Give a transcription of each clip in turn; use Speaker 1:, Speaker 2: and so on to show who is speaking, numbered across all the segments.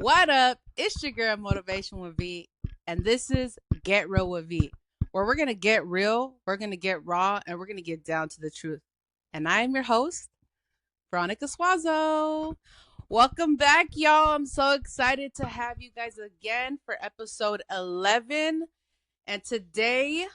Speaker 1: What up? It's your girl Motivation with V, and this is Get Real with V, where we're gonna get real, we're gonna get raw, and we're gonna get down to the truth. And I am your host, Veronica Suazo. Welcome back, y'all. I'm so excited to have you guys again for episode 11. And today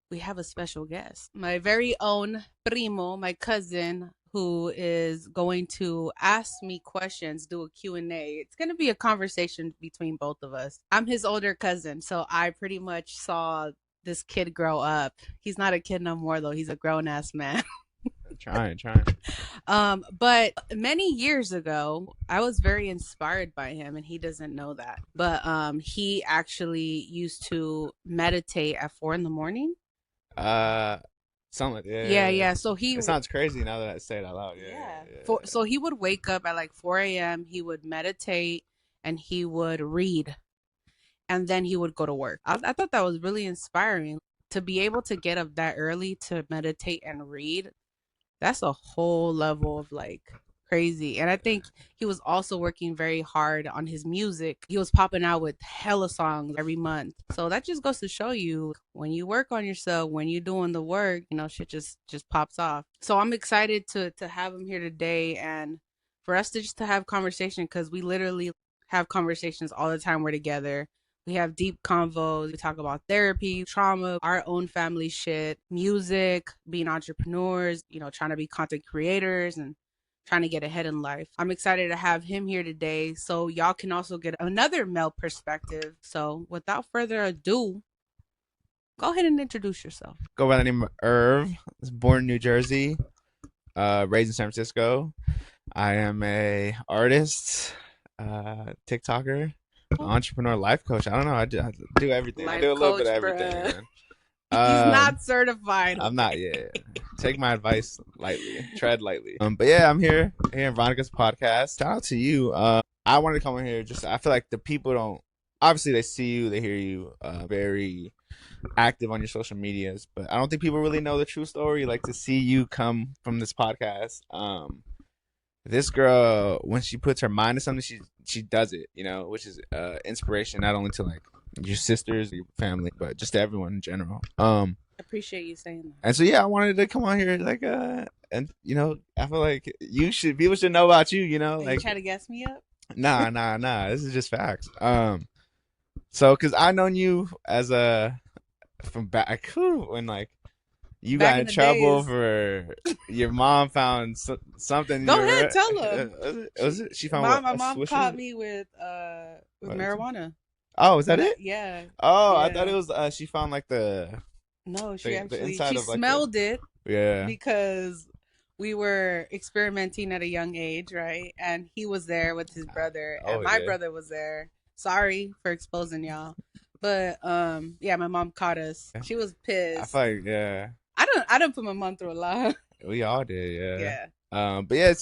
Speaker 1: we have a special guest, my very own primo, my cousin, who is going to ask me questions, do a Q&A. It's going to be a conversation between both of us. I'm his older cousin, so I pretty much saw this kid grow up. He's not a kid no more, though. He's a grown-ass man.
Speaker 2: Trying.
Speaker 1: But many years ago, I was very inspired by him, and he doesn't know that. But he actually used to meditate at 4 a.m.
Speaker 2: Something like that.
Speaker 1: Yeah. So
Speaker 2: it sounds crazy now that I say it out loud.
Speaker 1: So he would wake up at like 4 a.m. He would meditate and he would read, and then he would go to work. I thought that was really inspiring to be able to get up that early to meditate and read. That's a whole level of like crazy. And I think he was also working very hard on his music. He was popping out with hella songs every month. So that just goes to show you, when you work on yourself, when you're doing the work, shit just pops off. So I'm excited to have him here today and for us to just to have conversation, because we literally have conversations all the time we're together. We have deep convos. We talk about therapy, trauma, our own family shit, music, being entrepreneurs, trying to be content creators and trying to get ahead in life. I'm excited to have him here today so y'all can also get another male perspective. So without further ado, go ahead and introduce yourself.
Speaker 2: Go by the name of Irv. I was born in New Jersey, raised in San Francisco. I am a artist, TikToker, entrepreneur, life coach. I don't know. I do everything. I do a little bit of everything, man.
Speaker 1: He's not certified.
Speaker 2: I'm not yet. Take my advice lightly. Tread lightly. But yeah, I'm here in Veronica's podcast. Shout out to you. I wanted to come in here. I feel like the people don't. Obviously, they see you, they hear you. Very active on your social medias, but I don't think people really know the true story. Like, to see you come from this podcast. This girl, when she puts her mind to something, she does it. Which is inspiration not only to like your sisters, your family, but just to everyone in general.
Speaker 1: Appreciate you saying that.
Speaker 2: And so yeah, I wanted to come on here and I feel like people should know about you.
Speaker 1: Like, you try to gas me up?
Speaker 2: Nah. This is just facts. So because I known you as from back when like you got in trouble days. For your mom found something.
Speaker 1: Go ahead, tell them.
Speaker 2: Was it? She found
Speaker 1: my mom caught me with marijuana.
Speaker 2: Oh, is that it?
Speaker 1: Yeah.
Speaker 2: Oh, yeah. I thought it was. She found like the.
Speaker 1: No, she actually
Speaker 2: she
Speaker 1: smelled it.
Speaker 2: Yeah.
Speaker 1: Because we were experimenting at a young age, right? And he was there with his brother, and my brother was there. Sorry for exposing y'all, but yeah, my mom caught us. She was pissed.
Speaker 2: I feel like
Speaker 1: I don't put my mom through a lot.
Speaker 2: We all did, yeah.
Speaker 1: Yeah.
Speaker 2: But yeah,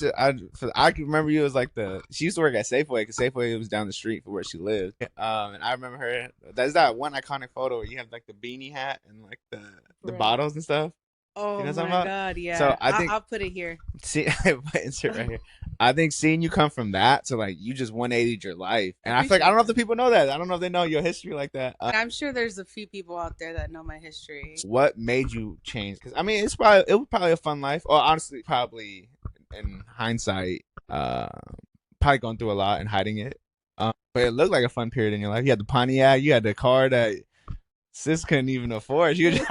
Speaker 2: I can remember you as like she used to work at Safeway because Safeway was down the street from where she lived. And I remember her. There's that one iconic photo where you have like the beanie hat and like the bottles and stuff.
Speaker 1: Oh, my God, yeah.
Speaker 2: So I think
Speaker 1: I'll put it here.
Speaker 2: See, insert right here. I think seeing you come from that to like you just 180'd your life, and I feel like I don't know if the people know that. I don't know if they know your history like that.
Speaker 1: I'm sure there's a few people out there that know my history.
Speaker 2: What made you change? Because I mean, it was probably a fun life, or honestly, probably in hindsight, probably going through a lot and hiding it. But it looked like a fun period in your life. You had the Pontiac, you had the car that sis couldn't even afford. She was just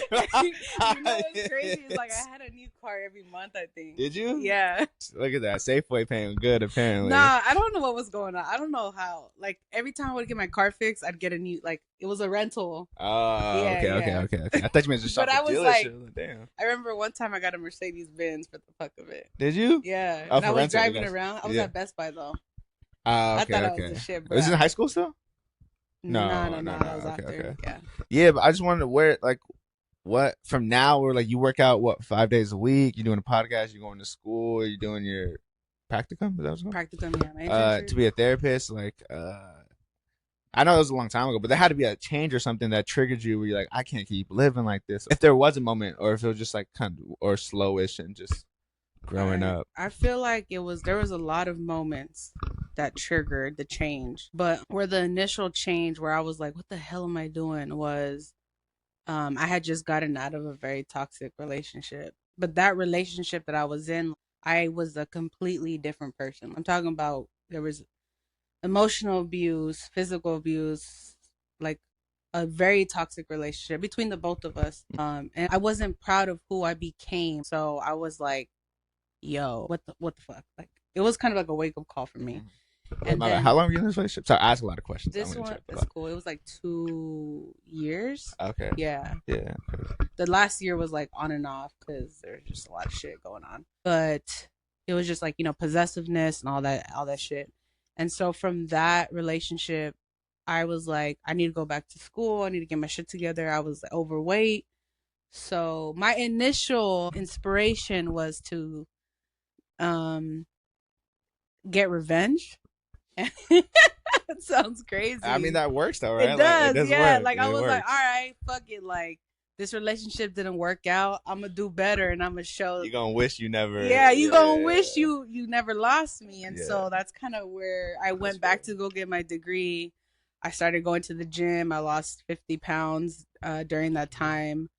Speaker 1: what's crazy is like I had a new car every month, I think.
Speaker 2: Did you?
Speaker 1: Yeah.
Speaker 2: Look at that. Safeway paying good, apparently.
Speaker 1: Nah, I don't know what was going on. I don't know how. Like, every time I would get my car fixed, I'd get a new, like, it was a rental.
Speaker 2: Oh, okay. I thought you meant just shop at dealership. Like, damn.
Speaker 1: I remember one time I got a Mercedes-Benz for the fuck of it.
Speaker 2: Did you?
Speaker 1: Yeah. And I was driving around. I was at Best Buy, though.
Speaker 2: I
Speaker 1: thought I was the shit, bro.
Speaker 2: Was it in high school still?
Speaker 1: No. That was after.
Speaker 2: Okay. Yeah, but I just wanted to wear like what from now where like you work out 5 days a week, you're doing a podcast, you're going to school, you're doing your practicum, is that what's called?
Speaker 1: Practicum, yeah.
Speaker 2: To be a therapist, like I know it was a long time ago, but there had to be a change or something that triggered you where you're like, I can't keep living like this. If there was a moment, or if it was just like kind of or slowish and just growing up?
Speaker 1: I feel like there was a lot of moments that triggered the change, but where the initial change where I was like, what the hell am I doing, was I had just gotten out of a very toxic relationship. But that relationship that I was in, I was a completely different person. I'm talking about, there was emotional abuse, physical abuse, like a very toxic relationship between the both of us. And I wasn't proud of who I became. So I was like, yo, what the fuck? Like, it was kind of like a wake up call for me.
Speaker 2: And my bad. How long were you in this relationship? Sorry, I ask a lot of questions.
Speaker 1: This one is cool. It was like 2 years.
Speaker 2: Okay.
Speaker 1: Yeah.
Speaker 2: Yeah.
Speaker 1: The last year was like on and off because there's just a lot of shit going on. But it was just like, possessiveness and all that shit. And so from that relationship, I was like, I need to go back to school. I need to get my shit together. I was overweight. So my initial inspiration was to get revenge. It sounds crazy.
Speaker 2: I mean, that works though, right?
Speaker 1: It does,
Speaker 2: it does
Speaker 1: yeah.
Speaker 2: work.
Speaker 1: Like, I was
Speaker 2: works.
Speaker 1: like, all right, fuck it. Like, this relationship didn't work out. I'm gonna do better, and I'm gonna show.
Speaker 2: You're gonna wish you never.
Speaker 1: Yeah, you gonna wish you never lost me. And so that's kind of where I went back to go get my degree. I started going to the gym. I lost 50 pounds during that time.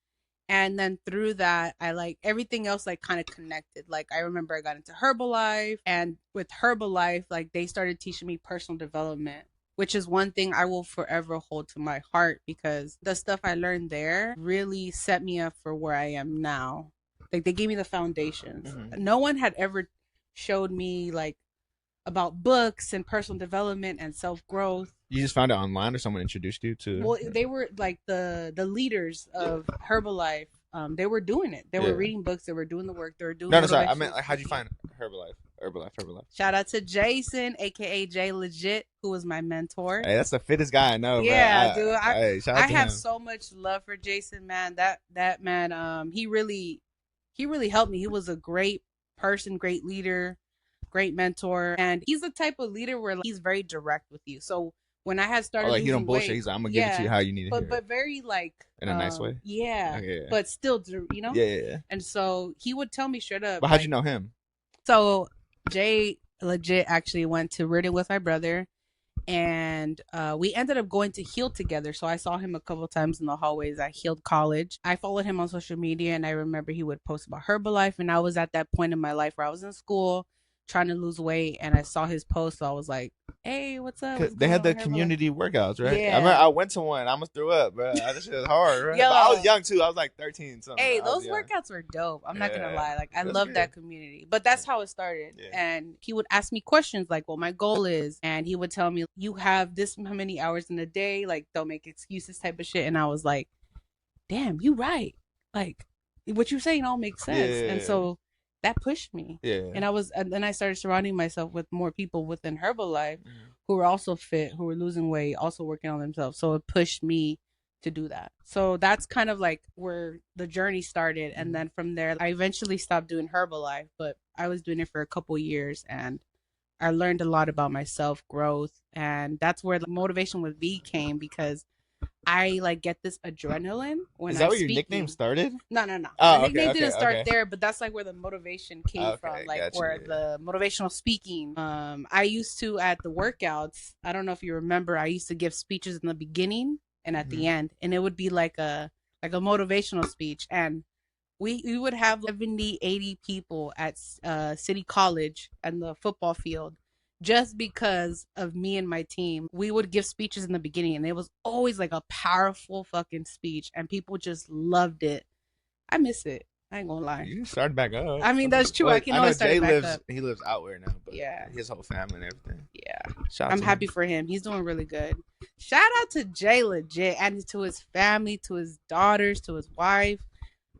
Speaker 1: And then through that, I like everything else, like kind of connected. Like, I remember I got into Herbalife, and with Herbalife, like they started teaching me personal development, which is one thing I will forever hold to my heart, because the stuff I learned there really set me up for where I am now. Like, they gave me the foundations. Mm-hmm. No one had ever showed me like about books and personal development and self-growth.
Speaker 2: You just found it online, or someone introduced you to?
Speaker 1: Well, they were like the leaders of Herbalife. They were doing it. They were reading books. They were doing the work. They were doing.
Speaker 2: No, sorry. I meant, like, how'd you find Herbalife? Shout
Speaker 1: out to Jason, aka J Legit, who was my mentor.
Speaker 2: Hey, that's the fittest guy I know.
Speaker 1: Yeah, dude.
Speaker 2: I
Speaker 1: have so much love for Jason, man. That man, he really helped me. He was a great person, great leader, great mentor, and he's the type of leader where, like, he's very direct with you. So when I had started,
Speaker 2: like, you don't bullshit. He's like, I'm gonna give it to you how you need it.
Speaker 1: But very like
Speaker 2: in a nice way.
Speaker 1: Yeah. But still,
Speaker 2: Yeah.
Speaker 1: And so he would tell me straight up.
Speaker 2: But how'd you know him?
Speaker 1: So Jay legit actually went to Reardon with my brother, and we ended up going to Heal together. So I saw him a couple times in the hallways at Healed College. I followed him on social media, and I remember he would post about Herbalife, and I was at that point in my life where I was in school trying to lose weight, and I saw his post, so I was like, hey, what's up?
Speaker 2: They had the community workouts, right? Yeah. I went to one. I almost threw up, bro. This shit was hard, right? Yo, I was young too. I was like 13 something.
Speaker 1: Hey, those workouts were dope. I'm not gonna lie. Like, I love that community. But that's how it started. Yeah. And he would ask me questions like, what my goal is, and he would tell me, you have this many hours in a day, like, don't make excuses type of shit. And I was like, damn, you right. Like, what you're saying all makes sense. Yeah. And so that pushed me. Yeah. And then I started surrounding myself with more people within Herbalife who were also fit, who were losing weight, also working on themselves. So it pushed me to do that. So that's kind of like where the journey started. And then from there, I eventually stopped doing Herbalife, but I was doing it for a couple years, and I learned a lot about myself, growth. And that's where the Motivation with V came, because I like get this adrenaline when. Is that
Speaker 2: where your nickname started?
Speaker 1: No.
Speaker 2: Oh,
Speaker 1: the nickname didn't start there, but that's like where the motivation came from. Like,
Speaker 2: gotcha,
Speaker 1: where the motivational speaking. I used to, at the workouts, I don't know if you remember, I used to give speeches in the beginning and at the end, and it would be like a motivational speech, and we would have 70, 80 people at City College and the football field. Just because of me and my team, we would give speeches in the beginning, and it was always like a powerful fucking speech, and people just loved it. I miss it. I ain't gonna lie.
Speaker 2: You started back up.
Speaker 1: I mean, that's true. I can always start back up.
Speaker 2: He lives out where now, but his whole family and everything.
Speaker 1: Yeah, I'm happy for him. He's doing really good. Shout out to Jay Legit, and to his family, to his daughters, to his wife.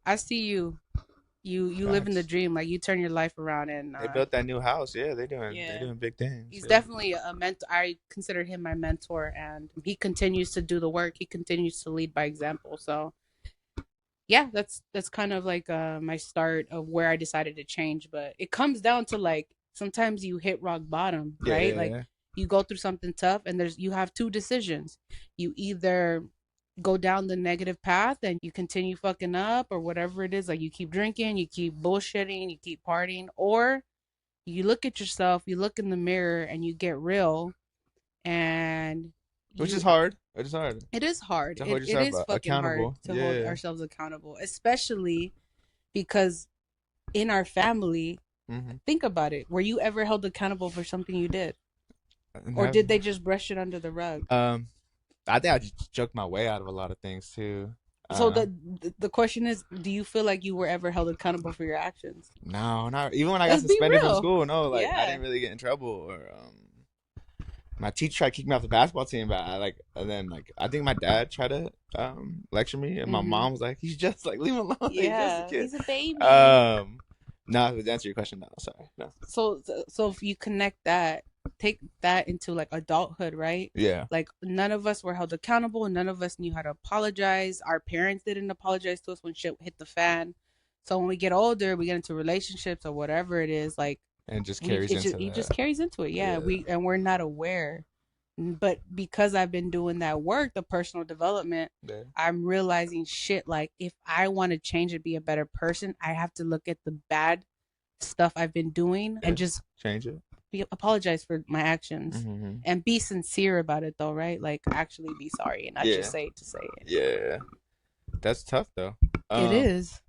Speaker 1: I see you. You live in the dream. Like, you turn your life around, and
Speaker 2: they built that new house. Yeah, they're doing big things.
Speaker 1: He's definitely a mentor. I consider him my mentor, and he continues to do the work. He continues to lead by example. So yeah, that's kind of like my start of where I decided to change. But it comes down to, like, sometimes you hit rock bottom, right? You go through something tough, and you have two decisions. You either go down the negative path and you continue fucking up or whatever it is, like you keep drinking, you keep bullshitting, you keep partying, or you look at yourself, you look in the mirror and you get real and
Speaker 2: Which is
Speaker 1: you
Speaker 2: hard. It is hard
Speaker 1: it is hard.
Speaker 2: to hold
Speaker 1: It
Speaker 2: yourself
Speaker 1: is fucking hard
Speaker 2: accountable.
Speaker 1: to hold
Speaker 2: Yeah.
Speaker 1: ourselves accountable, especially because in our family,
Speaker 2: Mm-hmm.
Speaker 1: think about it. Were you ever held accountable for something you did? Or
Speaker 2: Never.
Speaker 1: did they just brush it under the rug?
Speaker 2: I think I just joked my way out of a lot of things too.
Speaker 1: So the question is, do you feel like you were ever held accountable for your actions?
Speaker 2: No, not even when I got
Speaker 1: Let's be
Speaker 2: suspended from
Speaker 1: real.
Speaker 2: school. No, like I
Speaker 1: Yeah.
Speaker 2: didn't really get in trouble, or my teacher tried to kick me off the basketball team, but and then like I think my dad tried to lecture me, and my mom was like, "He's just like leave him alone. He's just a
Speaker 1: Yeah,
Speaker 2: kid."
Speaker 1: he's a baby.
Speaker 2: No, to answer your question, no, sorry, no.
Speaker 1: So if you connect that, take that into like adulthood, right?
Speaker 2: Yeah,
Speaker 1: Like none of us were held accountable. None of us knew how to apologize. Our parents didn't apologize to us when shit hit the fan. So when we get older, we get into relationships or whatever it is, like
Speaker 2: and just carries into
Speaker 1: it just
Speaker 2: that.
Speaker 1: carries into it. Yeah, we're not aware. But because I've been doing that work, the personal development,
Speaker 2: Yeah.
Speaker 1: I'm realizing shit, like if I want to change and be a better person, I have to look at the bad stuff I've been doing and just
Speaker 2: change it.
Speaker 1: Apologize for my actions
Speaker 2: Mm-hmm.
Speaker 1: and be sincere about it though, right? Like actually be sorry and not just say it to say it.
Speaker 2: Yeah, that's tough though.
Speaker 1: It is.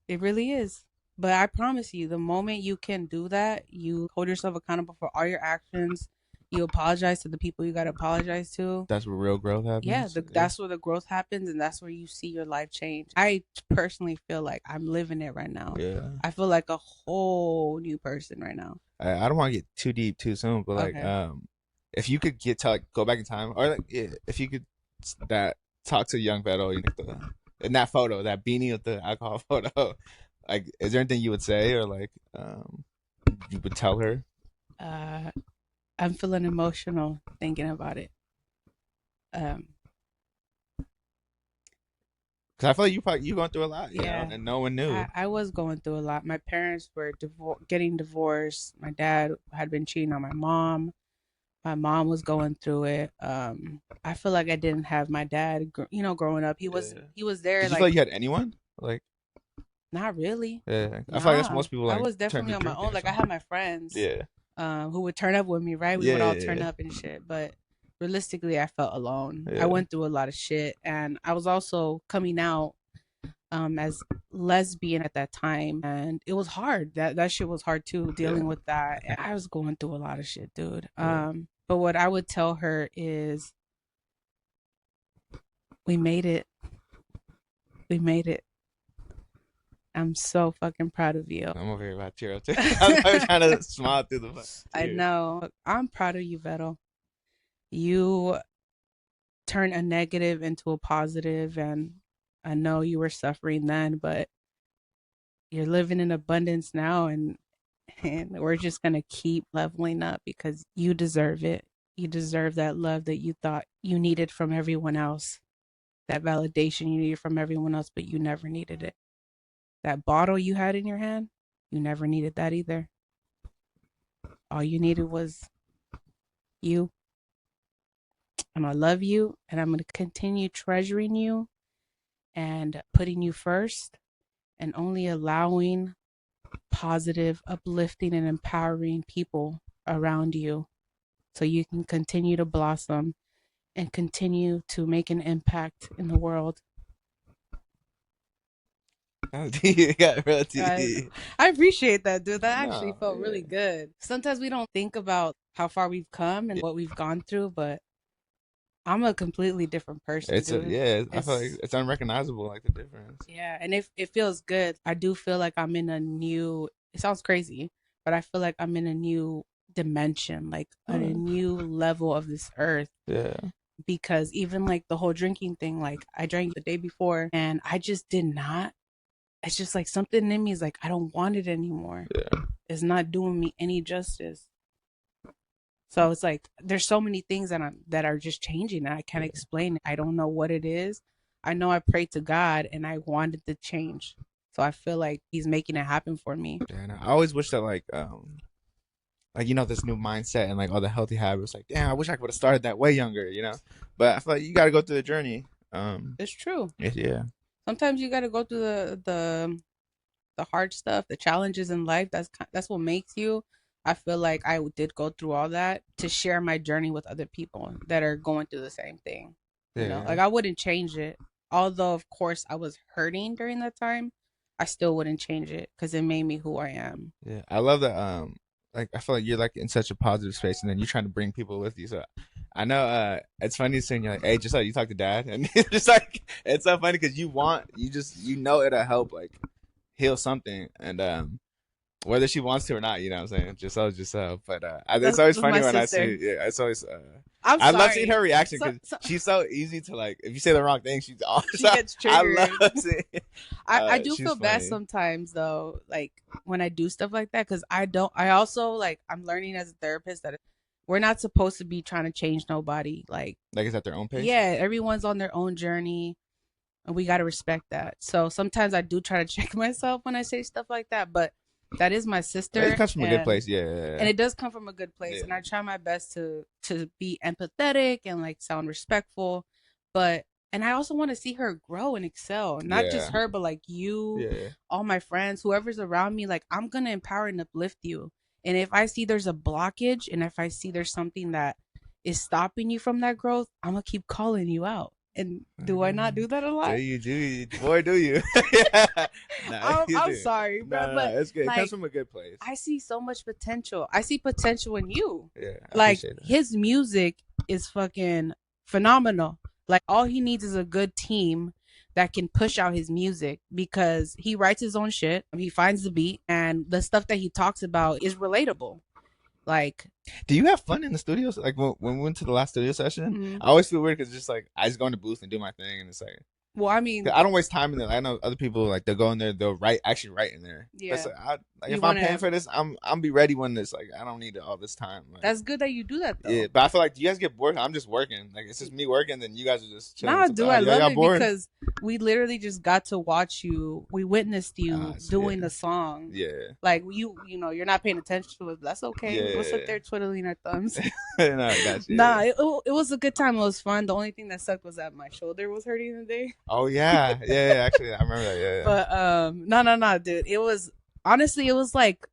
Speaker 1: It really is. But I promise you, the moment you can do that, you hold yourself accountable for all your actions. You apologize to the people you got to apologize to.
Speaker 2: That's where real growth happens.
Speaker 1: Yeah, that's where the growth happens, and that's where you see your life change. I personally feel like I'm living it right now.
Speaker 2: Yeah.
Speaker 1: I feel like a whole new person right now.
Speaker 2: I don't want to get too deep too soon, but like,
Speaker 1: Okay.
Speaker 2: if you could get to like go back in time, or like, if you could talk to young Beto, in that photo, that beanie with the alcohol photo, like, is there anything you would say, or like, you would tell her?
Speaker 1: I'm feeling emotional thinking about it.
Speaker 2: Because I feel like you going through a lot, you know, and no one knew.
Speaker 1: I was going through a lot. My parents were getting divorced. My dad had been cheating on my mom. My mom was going through it. I feel like I didn't have my dad, growing up. He was there.
Speaker 2: Did you feel like you had anyone? Like,
Speaker 1: not really.
Speaker 2: Yeah, I feel like that's most people. Like,
Speaker 1: I was definitely on my own. Like I had my friends.
Speaker 2: Yeah.
Speaker 1: Who would turn up with me, right? We would all turn up and shit. But realistically, I felt alone. I went through a lot of shit, and I was also coming out as lesbian at that time, and it was hard. That shit was hard too, dealing with that. And I was going through a lot of shit, dude. But what I would tell her is, we made it. We made it. I'm so fucking proud of you.
Speaker 2: I'm over here about tear up too. I'm trying to smile through the tears.
Speaker 1: I know. I'm proud of you, Vettel. You turn a negative into a positive, and I know you were suffering then, but you're living in abundance now, and we're just gonna keep leveling up because you deserve it. You deserve that love that you thought you needed from everyone else, that validation you needed from everyone else, but you never needed it. That bottle you had in your hand, you never needed that either. All you needed was you. And I love you, and I'm going to continue treasuring you and putting you first, and only allowing positive, uplifting, and empowering people around you so you can continue to blossom and continue to make an impact in the world.
Speaker 2: You got real
Speaker 1: I appreciate that, dude. That actually felt really good. Sometimes we don't think about how far we've come and what we've gone through, but I'm a completely different person.
Speaker 2: I feel like it's unrecognizable, like the difference.
Speaker 1: Yeah, and it feels good. I do feel like I'm in a new. It sounds crazy, but I feel like I'm in a new dimension, like a new level of this earth.
Speaker 2: Yeah.
Speaker 1: Because even like the whole drinking thing, like I drank the day before, and I just did not. It's just like something in me is like, I don't want it anymore.
Speaker 2: Yeah.
Speaker 1: It's not doing me any justice. So it's like there's so many things that are just changing, and I can't explain it. I don't know what it is. I know I prayed to God and I wanted to change. So I feel like he's making it happen for me.
Speaker 2: Yeah, and I always wish that like this new mindset and like all the healthy habits, like, damn, I wish I would have started that way younger, But I feel like you gotta go through the journey.
Speaker 1: It's true.
Speaker 2: Yeah.
Speaker 1: Sometimes you got to go through the hard stuff, the challenges in life. That's what makes you. I feel like I did go through all that to share my journey with other people that are going through the same thing. You know,
Speaker 2: Yeah.
Speaker 1: like I wouldn't change it. Although of course I was hurting during that time, I still wouldn't change it because it made me who I am.
Speaker 2: Yeah. I love that. Like I feel like you're like in such a positive space, and then you're trying to bring people with you. So I know it's funny saying you're like, hey, just like you talk to dad, and it's just like it's so funny because you know it'll help like heal something, and whether she wants to or not, you know what I'm saying? Just so. But it's always
Speaker 1: That's
Speaker 2: funny
Speaker 1: my
Speaker 2: when I
Speaker 1: sister.
Speaker 2: see. Yeah, it's always.
Speaker 1: I'm
Speaker 2: I love seeing
Speaker 1: sorry.
Speaker 2: her reaction
Speaker 1: So,
Speaker 2: because
Speaker 1: so
Speaker 2: she's so easy to like. If you say the wrong thing, she's all.
Speaker 1: she gets
Speaker 2: I
Speaker 1: triggered.
Speaker 2: love seeing.
Speaker 1: I do
Speaker 2: She's
Speaker 1: feel bad
Speaker 2: funny.
Speaker 1: sometimes though, like when I do stuff like that, because I don't. I also like I'm learning as a therapist that we're not supposed to be trying to change nobody. Like
Speaker 2: Like it's at their own pace.
Speaker 1: yeah, everyone's on their own journey, and we got to respect that. So sometimes I do try to check myself when I say stuff like that, but that is my
Speaker 2: It
Speaker 1: sister,
Speaker 2: comes from a good place. Yeah.
Speaker 1: and it does come from a good place,
Speaker 2: Yeah.
Speaker 1: and I try my best to be empathetic and like sound respectful, but and I also want to see her grow and excel, not just
Speaker 2: Yeah.
Speaker 1: her but like you,
Speaker 2: Yeah.
Speaker 1: all my friends, whoever's around me. Like I'm gonna empower and uplift you, and if I see there's a blockage and if I see there's something that is stopping you from that growth, I'm gonna keep calling you out. And do I not do that a
Speaker 2: Do
Speaker 1: lot?
Speaker 2: you? Do you? Boy, do you? Yeah. Nah, you
Speaker 1: I'm
Speaker 2: do.
Speaker 1: sorry,
Speaker 2: No,
Speaker 1: bro,
Speaker 2: no,
Speaker 1: but
Speaker 2: no. It's good. It comes
Speaker 1: like
Speaker 2: from a good place.
Speaker 1: I see so much potential. I see potential in you.
Speaker 2: Yeah, I
Speaker 1: Like
Speaker 2: appreciate it.
Speaker 1: his music is fucking phenomenal. Like all he needs is a good team that can push out his music because he writes his own shit. He finds the beat and the stuff that he talks about is relatable. Like,
Speaker 2: Do you have fun in the studios? Like when we went to the last studio session,
Speaker 1: mm,
Speaker 2: I always feel weird because just like I just go in the booth and do my thing, and it's like
Speaker 1: well, I
Speaker 2: 'cause
Speaker 1: mean,
Speaker 2: I don't waste time in there. I know other people like they'll go in there, they'll actually write in there. That's
Speaker 1: yeah,
Speaker 2: like
Speaker 1: you
Speaker 2: if I'm
Speaker 1: want
Speaker 2: paying
Speaker 1: to.
Speaker 2: for this, I'm be ready when this like I don't need all this time. Like
Speaker 1: That's good that you do that
Speaker 2: yeah,
Speaker 1: though.
Speaker 2: but I feel like do you guys get bored? I'm just working. Like it's just me working, then you guys are just chilling.
Speaker 1: Nah,
Speaker 2: Sometimes.
Speaker 1: dude, I love
Speaker 2: Y'all
Speaker 1: it
Speaker 2: bored?
Speaker 1: because we literally just got to watch you. We witnessed you
Speaker 2: Yeah,
Speaker 1: doing the song.
Speaker 2: yeah,
Speaker 1: Like you know, you're not paying attention to it. But that's okay. We'll sit
Speaker 2: yeah.
Speaker 1: there twiddling our thumbs.
Speaker 2: No, I got you.
Speaker 1: Nah,
Speaker 2: Yeah.
Speaker 1: it was a good time. It was fun. The only thing that sucked was that my shoulder was hurting today.
Speaker 2: Oh yeah. Actually, I remember that. Yeah,
Speaker 1: But no, dude. It was honestly, it was like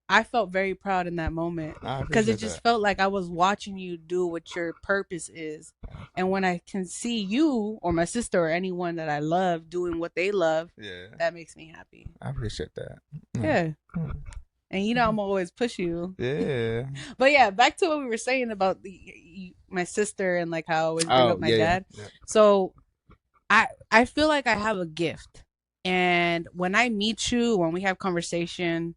Speaker 1: I felt very proud in that moment
Speaker 2: I
Speaker 1: because it
Speaker 2: appreciate
Speaker 1: just
Speaker 2: that.
Speaker 1: felt like I was watching you do what your purpose is. And when I can see you or my sister or anyone that I love doing what they love,
Speaker 2: Yeah,
Speaker 1: that makes me happy.
Speaker 2: I appreciate that.
Speaker 1: Yeah.
Speaker 2: Mm.
Speaker 1: And you know, I'm always push you.
Speaker 2: Yeah.
Speaker 1: But yeah, back to what we were saying about my sister and like how I always bring
Speaker 2: Oh
Speaker 1: up my
Speaker 2: yeah.
Speaker 1: dad. So I feel like I have a gift. And when I meet you, when we have conversation,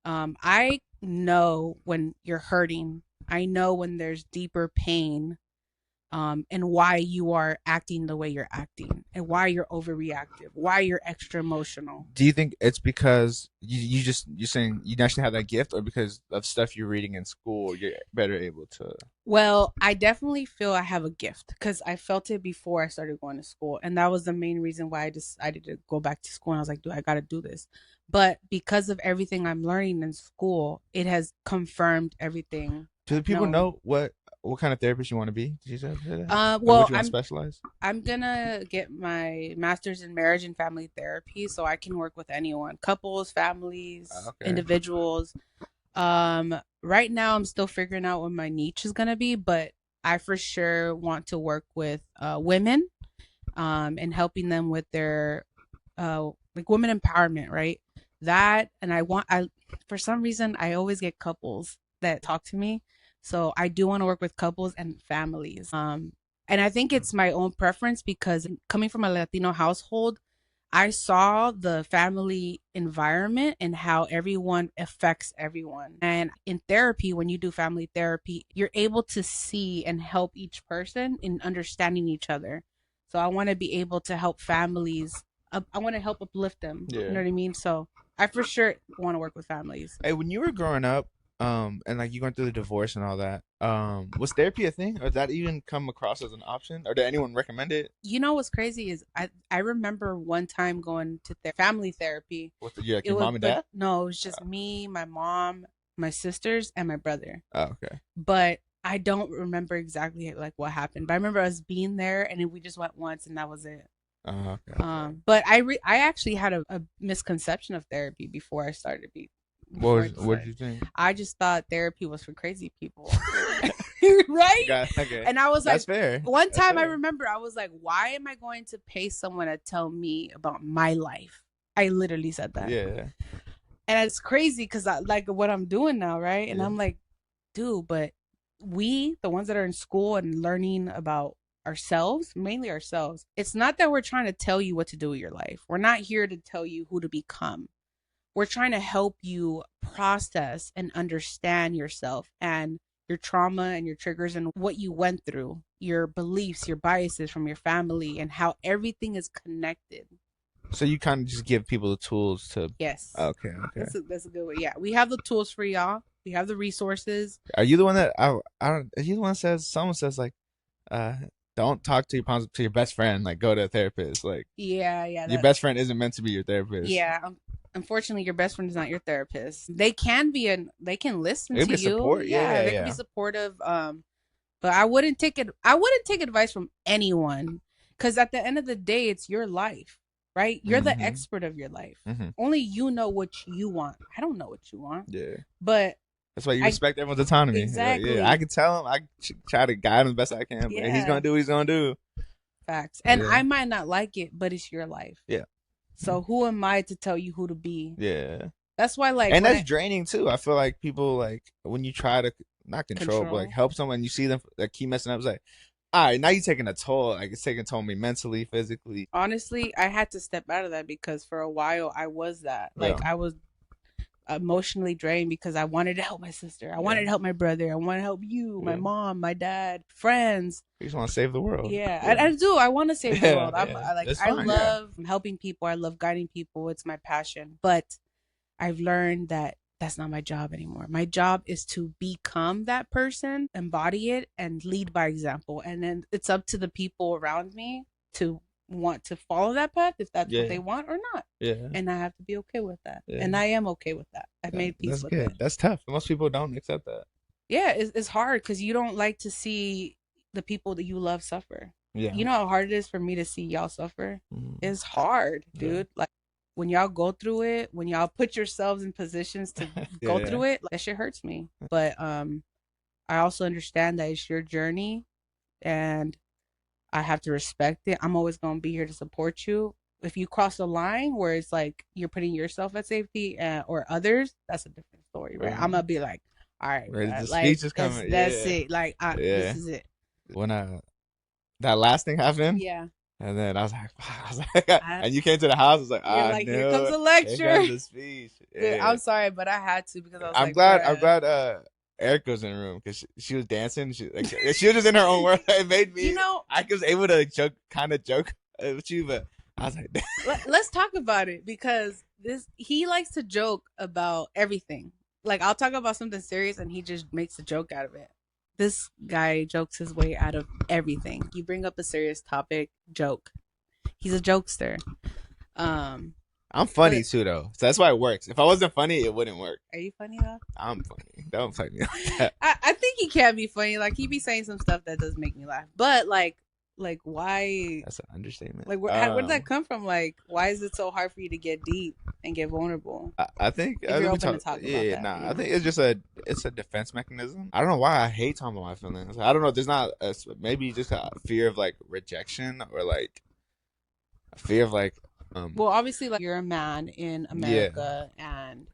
Speaker 1: I know when you're hurting. I know when there's deeper pain, and why you are acting the way you're acting, and why you're overreactive, why you're extra emotional.
Speaker 2: Do you think it's because you're saying you naturally have that gift, or because of stuff you're reading in school, you're better able to?
Speaker 1: Well, I definitely feel I have a gift because I felt it before I started going to school. And that was the main reason why I decided to go back to school. And I was like, dude, I got to do this. But because of everything I'm learning in school, it has confirmed everything
Speaker 2: Do
Speaker 1: I've
Speaker 2: people
Speaker 1: known.
Speaker 2: know what kind of therapist you want to be? Did you say that? Like,
Speaker 1: Well,
Speaker 2: what you want to specialize?
Speaker 1: I'm gonna get my master's in marriage and family therapy so I can work with anyone, couples, families,
Speaker 2: Okay.
Speaker 1: individuals. Right now I'm still figuring out what my niche is gonna be, but I for sure want to work with women, and helping them with their like women empowerment, right? That and I for some reason I always get couples that talk to me. So I do want to work with couples and families. And I think it's my own preference because coming from a Latino household, I saw the family environment and how everyone affects everyone. And in therapy, when you do family therapy, you're able to see and help each person in understanding each other. So I want to be able to help families. I want to help uplift them. You
Speaker 2: Yeah.
Speaker 1: know what I mean? So I for sure want to work with families.
Speaker 2: Hey, when you were growing up, and like you went through the divorce and all that, was therapy a thing, or did that even come across as an option, or did anyone recommend it?
Speaker 1: You know what's crazy is I remember one time going to family therapy.
Speaker 2: With like
Speaker 1: It
Speaker 2: your
Speaker 1: was
Speaker 2: mom and
Speaker 1: but
Speaker 2: dad?
Speaker 1: no, it was just me, my mom, my sisters, and my brother.
Speaker 2: Oh, okay.
Speaker 1: But I don't remember exactly like what happened, but I remember us being there, and then we just went once, and that was it.
Speaker 2: Okay.
Speaker 1: But I actually had a misconception of therapy before I started
Speaker 2: What did you think?
Speaker 1: I just thought therapy was for crazy people. Right?
Speaker 2: Okay.
Speaker 1: And I was
Speaker 2: That's
Speaker 1: like,
Speaker 2: fair.
Speaker 1: one
Speaker 2: That's
Speaker 1: time I
Speaker 2: fair.
Speaker 1: remember I was like, why am I going to pay someone to tell me about my life? I literally said that.
Speaker 2: Yeah.
Speaker 1: And it's crazy because I like what I'm doing now, right? And
Speaker 2: Yeah.
Speaker 1: I'm like, dude, but we, the ones that are in school and learning about ourselves, mainly ourselves, it's not that we're trying to tell you what to do with your life. We're not here to tell you who to become. We're trying to help you process and understand yourself and your trauma and your triggers and what you went through, your beliefs, your biases from your family, and how everything is connected.
Speaker 2: So you kind of just give people the tools to.
Speaker 1: Yes.
Speaker 2: Okay.
Speaker 1: That's a good way. Yeah, we have the tools for y'all. We have the resources.
Speaker 2: Are you the one that I don't? Are you the one that says someone says like, uh, don't talk to your best friend. Like, go to a therapist. Like,
Speaker 1: Yeah,
Speaker 2: your best friend isn't meant to be your therapist.
Speaker 1: yeah. Unfortunately, your best friend is not your therapist. They can be they can listen
Speaker 2: They
Speaker 1: to
Speaker 2: can be
Speaker 1: you.
Speaker 2: support. Yeah,
Speaker 1: they can be supportive. But I wouldn't take it. I wouldn't take advice from anyone because at the end of the day, it's your life, right? You're the expert of your life. Only you know what you want. I don't know what you want.
Speaker 2: Yeah,
Speaker 1: but
Speaker 2: that's why you respect everyone's autonomy.
Speaker 1: Exactly.
Speaker 2: Yeah, I can tell him. I try to guide him the best I can. But he's gonna do what he's gonna do.
Speaker 1: Facts. And I might not like it, but it's your life.
Speaker 2: Yeah.
Speaker 1: So who am I to tell you who to be?
Speaker 2: Yeah.
Speaker 1: That's why, like,
Speaker 2: and that's draining too. I feel like people like when you try to not control. But like help someone, you see them like keep messing up. It's like, all right, now you're taking a toll. Like it's taking a toll on me mentally, physically.
Speaker 1: Honestly, I had to step out of that because for a while I was that. Like I was emotionally drained because I wanted to help my sister. I wanted to help my brother. I want to help you, my mom, my dad, friends.
Speaker 2: You just want to save the world.
Speaker 1: Yeah. I do. I want to save the world. I love helping people. I love guiding people. It's my passion. But I've learned that that's not my job anymore. My job is to become that person, embody it, and lead by example. And then it's up to the people around me to want to follow that path if that's what they want or not. Yeah. And I have to be okay with that. Yeah. And I am okay with that. I've made peace with it.
Speaker 2: That's tough. Most people don't accept that.
Speaker 1: Yeah, it's hard because you don't like to see the people that you love suffer. Yeah. You know how hard it is for me to see y'all suffer? It's hard, dude. Like when y'all go through it, when y'all put yourselves in positions to go through it, that shit hurts me. But I also understand that it's your journey and I have to respect it. I'm always going to be here to support you. If you cross a line where it's like you're putting yourself at safety or others, that's a different story, right? I'm going to be like, all right,
Speaker 2: the
Speaker 1: like,
Speaker 2: speech is coming.
Speaker 1: That's it. Like, this is it.
Speaker 2: When that last thing happened, and then I was like, and you came to the house. I was like,
Speaker 1: like, here comes a lecture. Here comes
Speaker 2: the speech.
Speaker 1: Dude, I'm sorry, but I had to because I was
Speaker 2: I'm glad Erica was in the room because she was dancing. She was just in her own world. It made me. I was able to joke with you, but I was like,
Speaker 1: let's talk about it because he likes to joke about everything. Like I'll talk about something serious and he just makes a joke out of it. This guy jokes his way out of everything. You bring up a serious topic, joke. He's a jokester.
Speaker 2: I'm funny too, though. So that's why it works. If I wasn't funny, it wouldn't work.
Speaker 1: Are you funny though?
Speaker 2: I'm funny. Don't play me like that.
Speaker 1: I think he can be funny. Like he be saying some stuff that does make me laugh. But like why?
Speaker 2: That's an understatement.
Speaker 1: Like where did that come from? Like why is it so hard for you to get deep and get vulnerable?
Speaker 2: I think
Speaker 1: if you're open to talk about that.
Speaker 2: I think it's just a defense mechanism. I don't know why I hate talking about my feelings. I don't know. There's not maybe just a fear of like rejection or like a fear of like.
Speaker 1: Well, obviously, like you're a man in America, and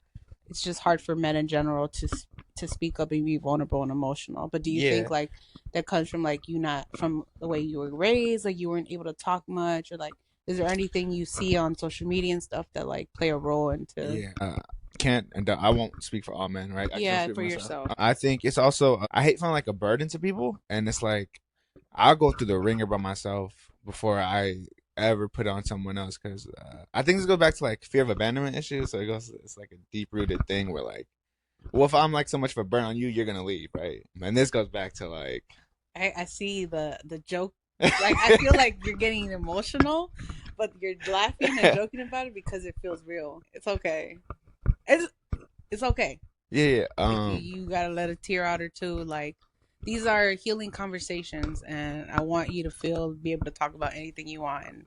Speaker 1: it's just hard for men in general to speak up and be vulnerable and emotional. But do you think like that comes from like you not from the way you were raised, like you weren't able to talk much, or like is there anything you see on social media and stuff that like play a role into?
Speaker 2: Yeah, can't and I won't speak for all men, right?
Speaker 1: For yourself.
Speaker 2: I think it's also I hate feeling like a burden to people, and it's like I'll go through the ringer by myself before I ever put it on someone else because I think this goes back to like fear of abandonment issues. So it's like a deep rooted thing where like, well, if I'm like so much of a burden on you, you're gonna leave, right? And this goes back to like,
Speaker 1: I see the joke. Like I feel like you're getting emotional, but you're laughing and joking about it because it feels real. It's okay. It's okay.
Speaker 2: Yeah.
Speaker 1: You gotta let a tear out or two. Like these are healing conversations, and I want you to be able to talk about anything you want. And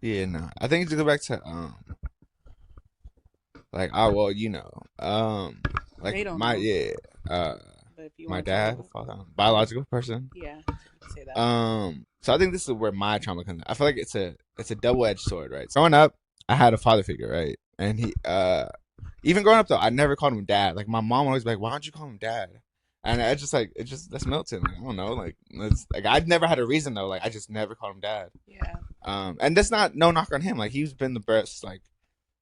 Speaker 2: Yeah, no. I think to go back to like well, like
Speaker 1: they don't
Speaker 2: my
Speaker 1: know.
Speaker 2: yeah,
Speaker 1: But if you
Speaker 2: my
Speaker 1: want to
Speaker 2: dad, biological person.
Speaker 1: yeah, say that.
Speaker 2: So I think this is where my trauma comes in. I feel like it's a double-edged sword, right? Growing up, I had a father figure, right? And he even growing up though, I never called him dad. Like my mom always be like, "Why don't you call him dad?" And I just like that's Milton. Like, I don't know. Like it's like I've never had a reason though. Like I just never called him dad.
Speaker 1: Yeah.
Speaker 2: And that's not no knock on him. Like he's been the best like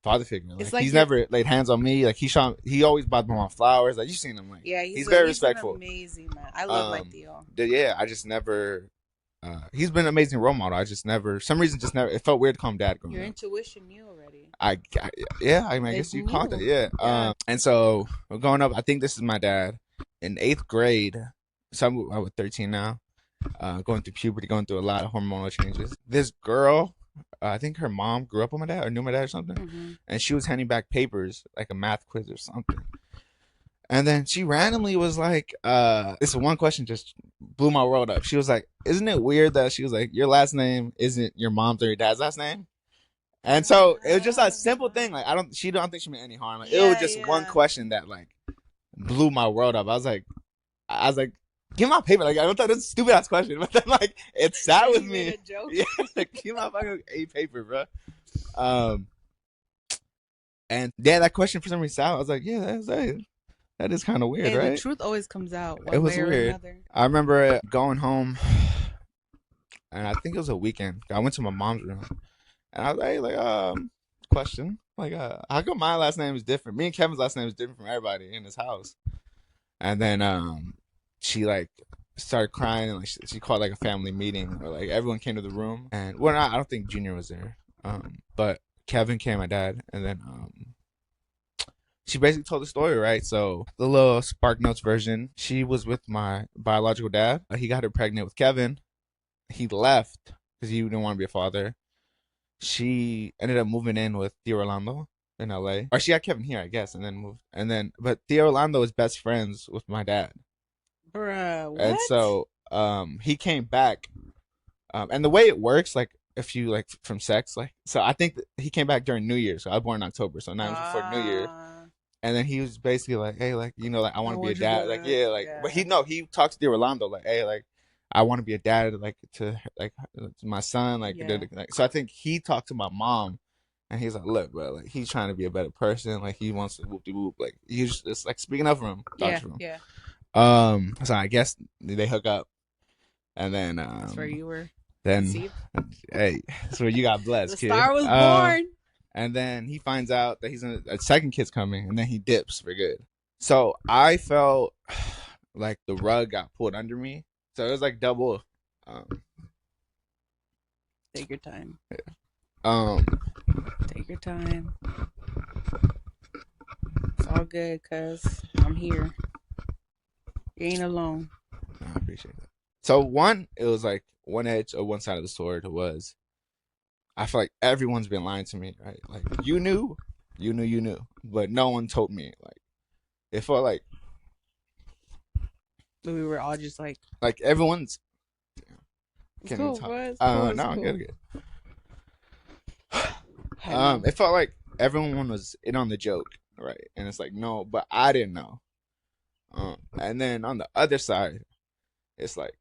Speaker 2: father figure. Like,
Speaker 1: like
Speaker 2: he's never laid hands on me. Like he always bought my mom flowers. Like you seen him. Like
Speaker 1: yeah,
Speaker 2: he's very
Speaker 1: he's
Speaker 2: respectful.
Speaker 1: An amazing man. I love my Theo.
Speaker 2: Yeah, I just never. He's been an amazing role model. I just never, some reason, just never. It felt weird to call him dad.
Speaker 1: Your intuition knew already.
Speaker 2: Yeah. I mean, I guess you call it that. Yeah. And so growing up, I think this is my dad in 8th grade. So I'm with 13 now. Going through puberty, going through a lot of hormonal changes. This girl, I think her mom grew up with my dad or knew my dad or something, and she was handing back papers like a math quiz or something. And then she randomly was like, this one question just blew my world up. She was like, isn't it weird that she was like, your last name isn't your mom's or your dad's last name? And so it was just a simple thing. Like she don't think she meant any harm. Like, it was just one question that like blew my world up. I was like, give my paper. Like I don't thought this stupid ass question, but then like it sat with me. A joke? Yeah, like give my fucking A paper, bro. And yeah, that question for some reason sat. I was like, yeah, that's it. That is kind of weird, right?
Speaker 1: The truth always comes out.
Speaker 2: It was weird. I remember going home, and I think it was a weekend. I went to my mom's room, and I was like, question, like, how come my last name is different? Me and Kevin's last name is different from everybody in this house. And then she like started crying, and like she called like a family meeting, or like everyone came to the room, and well, I don't think Junior was there, but Kevin came, my dad, and then she basically told the story, right? So the little Spark Notes version, she was with my biological dad. He got her pregnant with Kevin. He left because he didn't want to be a father. She ended up moving in with Theo Orlando in LA. Or she got Kevin here, I guess, and then moved. But Theo Orlando is best friends with my dad.
Speaker 1: Bruh, what?
Speaker 2: And so he came back. And the way it works, like, if you, like, from sex, like, so I think that he came back during New Year. So I was born in October. So 9 months before New Year. And then he was basically like, hey, like, like, I want to be a dad. Like, yeah, like, but he talked to Theo Orlando, like, hey, like, I want to be a dad, like, to my son, like, so I think he talked to my mom, and he's like, look, bro, like, he's trying to be a better person, like, he wants to whoop-de-whoop, like, he's just, like, speaking up for him, so I guess they hook up, and then,
Speaker 1: that's where you were
Speaker 2: then, hey, that's where you got blessed,
Speaker 1: the kid. Star was born.
Speaker 2: And then he finds out that he's a second kid's coming, and then he dips for good. So I felt like the rug got pulled under me. So it was like double.
Speaker 1: Take your time.
Speaker 2: Yeah.
Speaker 1: Take your time. It's all good, cuz I'm here. You ain't alone.
Speaker 2: I appreciate that. So it was like one edge or one side of the sword was, I feel like everyone's been lying to me, right? Like you knew, but no one told me. Like it felt like
Speaker 1: we were all just like
Speaker 2: everyone's.
Speaker 1: Cool,
Speaker 2: no, good. It felt like everyone was in on the joke, right? And it's like no, but I didn't know. And then on the other side, it's like,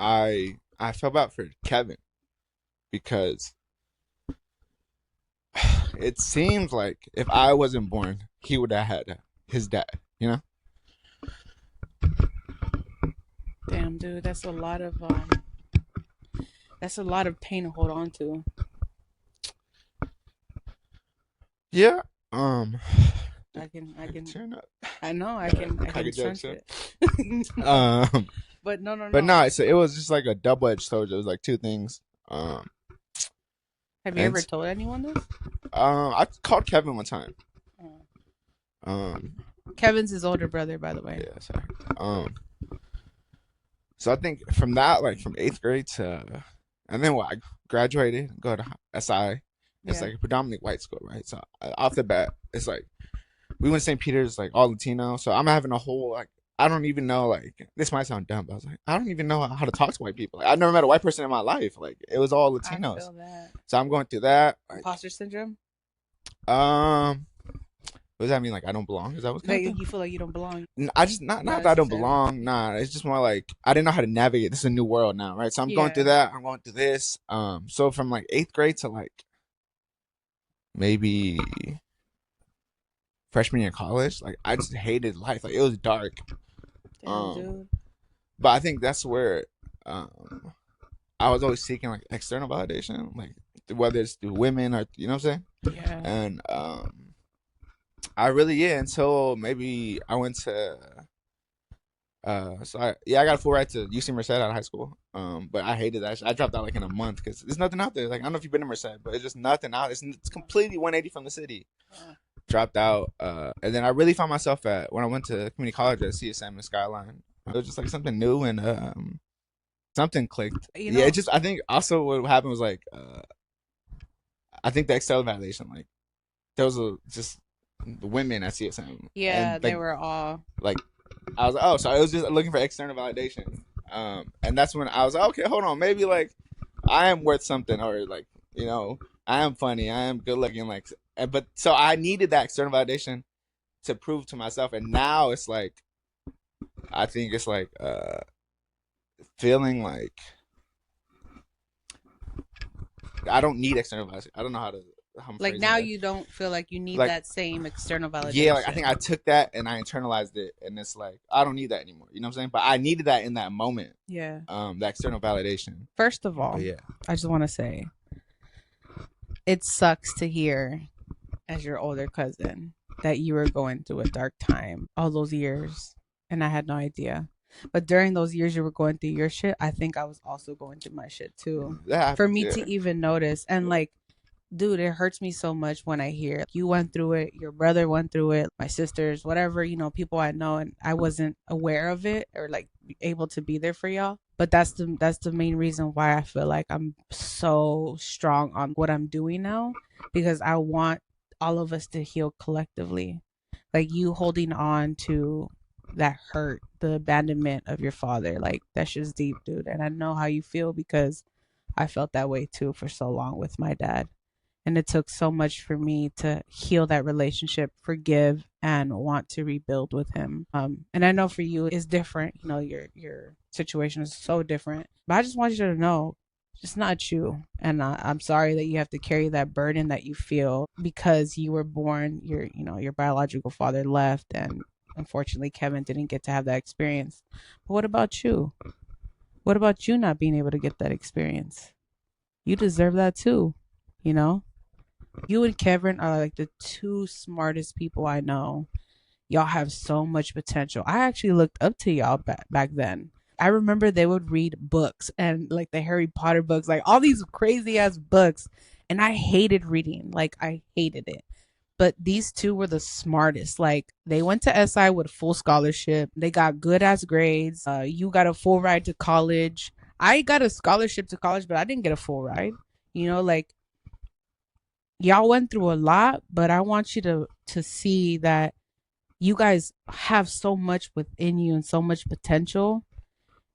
Speaker 2: I felt bad for Kevin because it seems like if I wasn't born, he would have had his dad, you know?
Speaker 1: Damn, dude, that's a lot of pain to hold on to.
Speaker 2: Yeah.
Speaker 1: I can turn up. I know I can sense it. But no.
Speaker 2: But no, so it was just like a double-edged sword. It was like two things.
Speaker 1: Have you ever told anyone this?
Speaker 2: I called Kevin one time.
Speaker 1: Kevin's his older brother, by the way.
Speaker 2: Yeah, sorry. So I think from that, like from 8th grade to, And then I graduated, go to SI. It's
Speaker 1: Yeah.
Speaker 2: like a predominantly white school, right? So off the bat, it's like we went to St. Peter's, like all Latino. So I'm having a whole like I don't even know, like this might sound dumb, but I was like I don't even know how to talk to white people. Like, I've never met a white person in my life. Like it was all
Speaker 1: I
Speaker 2: Latinos.
Speaker 1: feel that.
Speaker 2: So I'm going through that. Like,
Speaker 1: Imposter syndrome.
Speaker 2: what does that mean? Like I don't belong? Is that what's
Speaker 1: Like
Speaker 2: going on?
Speaker 1: you feel like you don't belong.
Speaker 2: I just not that I don't belong. Nah, it's just more like I didn't know how to navigate. This is a new world now, right? So I'm going through that. I'm going through this. So from like 8th grade to like maybe freshman year in college, like I just hated life. Like it was dark.
Speaker 1: Damn, dude.
Speaker 2: But I think that's where I was always seeking like external validation, like whether it's through women or you know what I'm saying.
Speaker 1: Yeah.
Speaker 2: And I really until maybe I went to I got a full ride to UC Merced out of high school. But I hated that. I dropped out like in a month because there's nothing out there. Like I don't know if you've been to Merced, but it's just nothing out. It's completely 180 from the city. Yeah. Dropped out, and then I really found myself at when I went to community college at CSM and Skyline. It was just like something new and something clicked. You know, yeah, it just I think also what happened was like I think the external validation, like there was just the women at CSM.
Speaker 1: Yeah,
Speaker 2: and,
Speaker 1: they were all
Speaker 2: like I was like, oh, so I was just looking for external validation. And that's when I was like, okay, hold on, maybe like I am worth something, or like, you know, I am funny, I am good looking, like, but so I needed that external validation to prove to myself. And now it's like I think it's like feeling like I don't need external validation. I don't know how to
Speaker 1: like now that. You don't feel like you need like, that same external validation.
Speaker 2: Yeah, like I think I took that and I internalized it, and it's like I don't need that anymore. You know what I'm saying? But I needed that in that moment.
Speaker 1: Yeah.
Speaker 2: That external validation.
Speaker 1: First of all, yeah, I just want to say it sucks to hear as your older cousin that you were going through a dark time all those years, and I had no idea. But during those years you were going through your shit, I think I was also going through my shit too. Yeah, for me to even notice. And like, dude, it hurts me so much when I hear you went through it, your brother went through it, my sisters, whatever, you know, people I know, and I wasn't aware of it or like able to be there for y'all. But that's the main reason why I feel like I'm so strong on what I'm doing now, because I want all of us to heal collectively. Like you holding on to that hurt, the abandonment of your father, like that's just deep, dude. And I know how you feel because I felt that way too for so long with my dad. And it took so much for me to heal that relationship, forgive, and want to rebuild with him. And I know for you it's different. You know, your situation is so different. But I just want you to know, it's not you. And I'm sorry that you have to carry that burden that you feel because you were born. Your biological father left, and unfortunately, Kevin didn't get to have that experience. But what about you? What about you not being able to get that experience? You deserve that too, you know? You and Kevin are like the two smartest people I know. Y'all have so much potential. I actually looked up to y'all back then. I remember they would read books and like the Harry Potter books, like all these crazy ass books. And I hated reading. Like I hated it. But these two were the smartest. Like they went to SI with a full scholarship. They got good ass grades. You got a full ride to college. I got a scholarship to college, but I didn't get a full ride. You know, like y'all went through a lot, but I want you to see that you guys have so much within you and so much potential.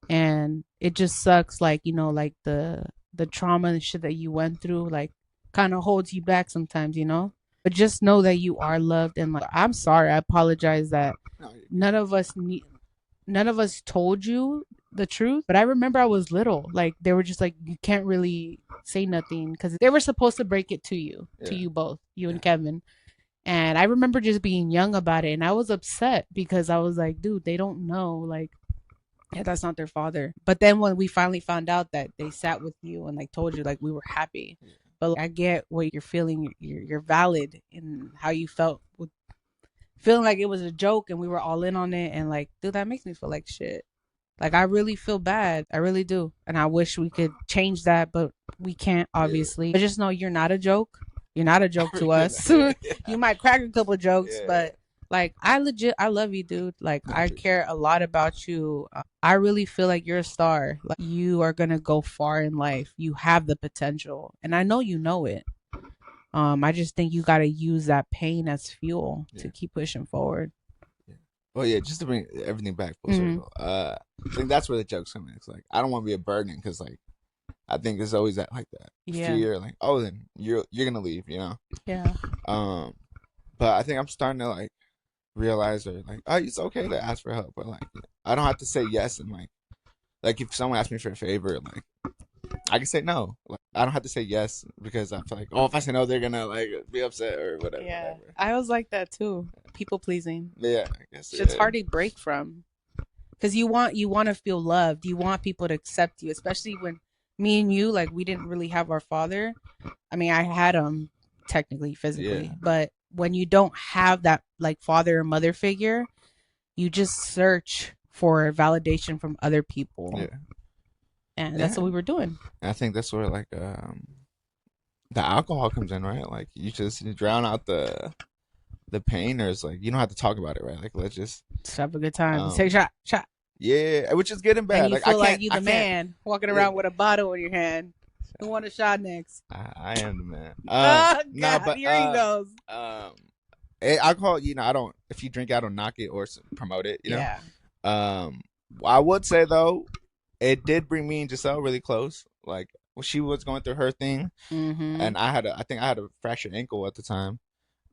Speaker 1: And it just sucks, like, you know, like the trauma and shit that you went through, like kind of holds you back sometimes, you know? But just know that you are loved. And like, I'm sorry, I apologize that none of us told you the truth. But I remember I was little, like they were just like, you can't really say nothing because they were supposed to break it to you, to you both, you and Kevin. And I remember just being young about it, and I was upset because I was like, dude, they don't know, like, yeah, that's not their father. But then when we finally found out that they sat with you and like told you, like, we were happy. But like, I get what you're feeling. You're valid in how you felt with feeling like it was a joke and we were all in on it. And like, dude, that makes me feel like shit. Like, I really feel bad. I really do. And I wish we could change that, but we can't, obviously. But just know you're not a joke. You're not a joke to us. You might crack a couple of jokes, but Like, I love you, dude. Like,
Speaker 2: I
Speaker 1: I
Speaker 2: appreciate
Speaker 1: care a lot about you. I really feel like you're a star. Like, you are gonna go far in life. You have the potential, and I know you know it. I just think you gotta use that pain as fuel
Speaker 2: it.
Speaker 1: to keep pushing forward.
Speaker 2: Yeah. Well, yeah, just to bring everything back full
Speaker 1: Mhm.
Speaker 2: circle. I think that's where the jokes come in. It's like I don't want to be a burden because like I think it's always that like that
Speaker 1: Yeah.
Speaker 2: fear, like oh then you're gonna leave, you know.
Speaker 1: Yeah.
Speaker 2: But I think I'm starting to like realize that like oh it's okay to ask for help, but like I don't have to say yes and like if someone asks me for a favor, like I can say no. Like I don't have to say yes because I feel like oh if I say no they're gonna like be upset or whatever.
Speaker 1: Yeah.
Speaker 2: Whatever.
Speaker 1: I was like that too. People pleasing.
Speaker 2: Yeah, I guess
Speaker 1: It's hard to break from. Because you want to feel loved. You want people to accept you, especially when me and you, like, we didn't really have our father. I mean, I had him technically physically, but when you don't have that like father or mother figure, you just search for validation from other people.
Speaker 2: Yeah.
Speaker 1: And that's what we were doing.
Speaker 2: I think that's where like the alcohol comes in, right? Like you just drown out the pain, or it's like you don't have to talk about it, right? Like let's just
Speaker 1: have a good time. Take a shot.
Speaker 2: Yeah, which is good and bad.
Speaker 1: And you
Speaker 2: like,
Speaker 1: feel like you the man walking around with a bottle in your hand. Who want a shot next?
Speaker 2: I am the man.
Speaker 1: God, but here he goes.
Speaker 2: Alcohol, you know, I don't. If you drink, I don't knock it or promote it. You know. I would say though, it did bring me and Giselle really close. Like when she was going through her thing, and I think I had a fractured ankle at the time.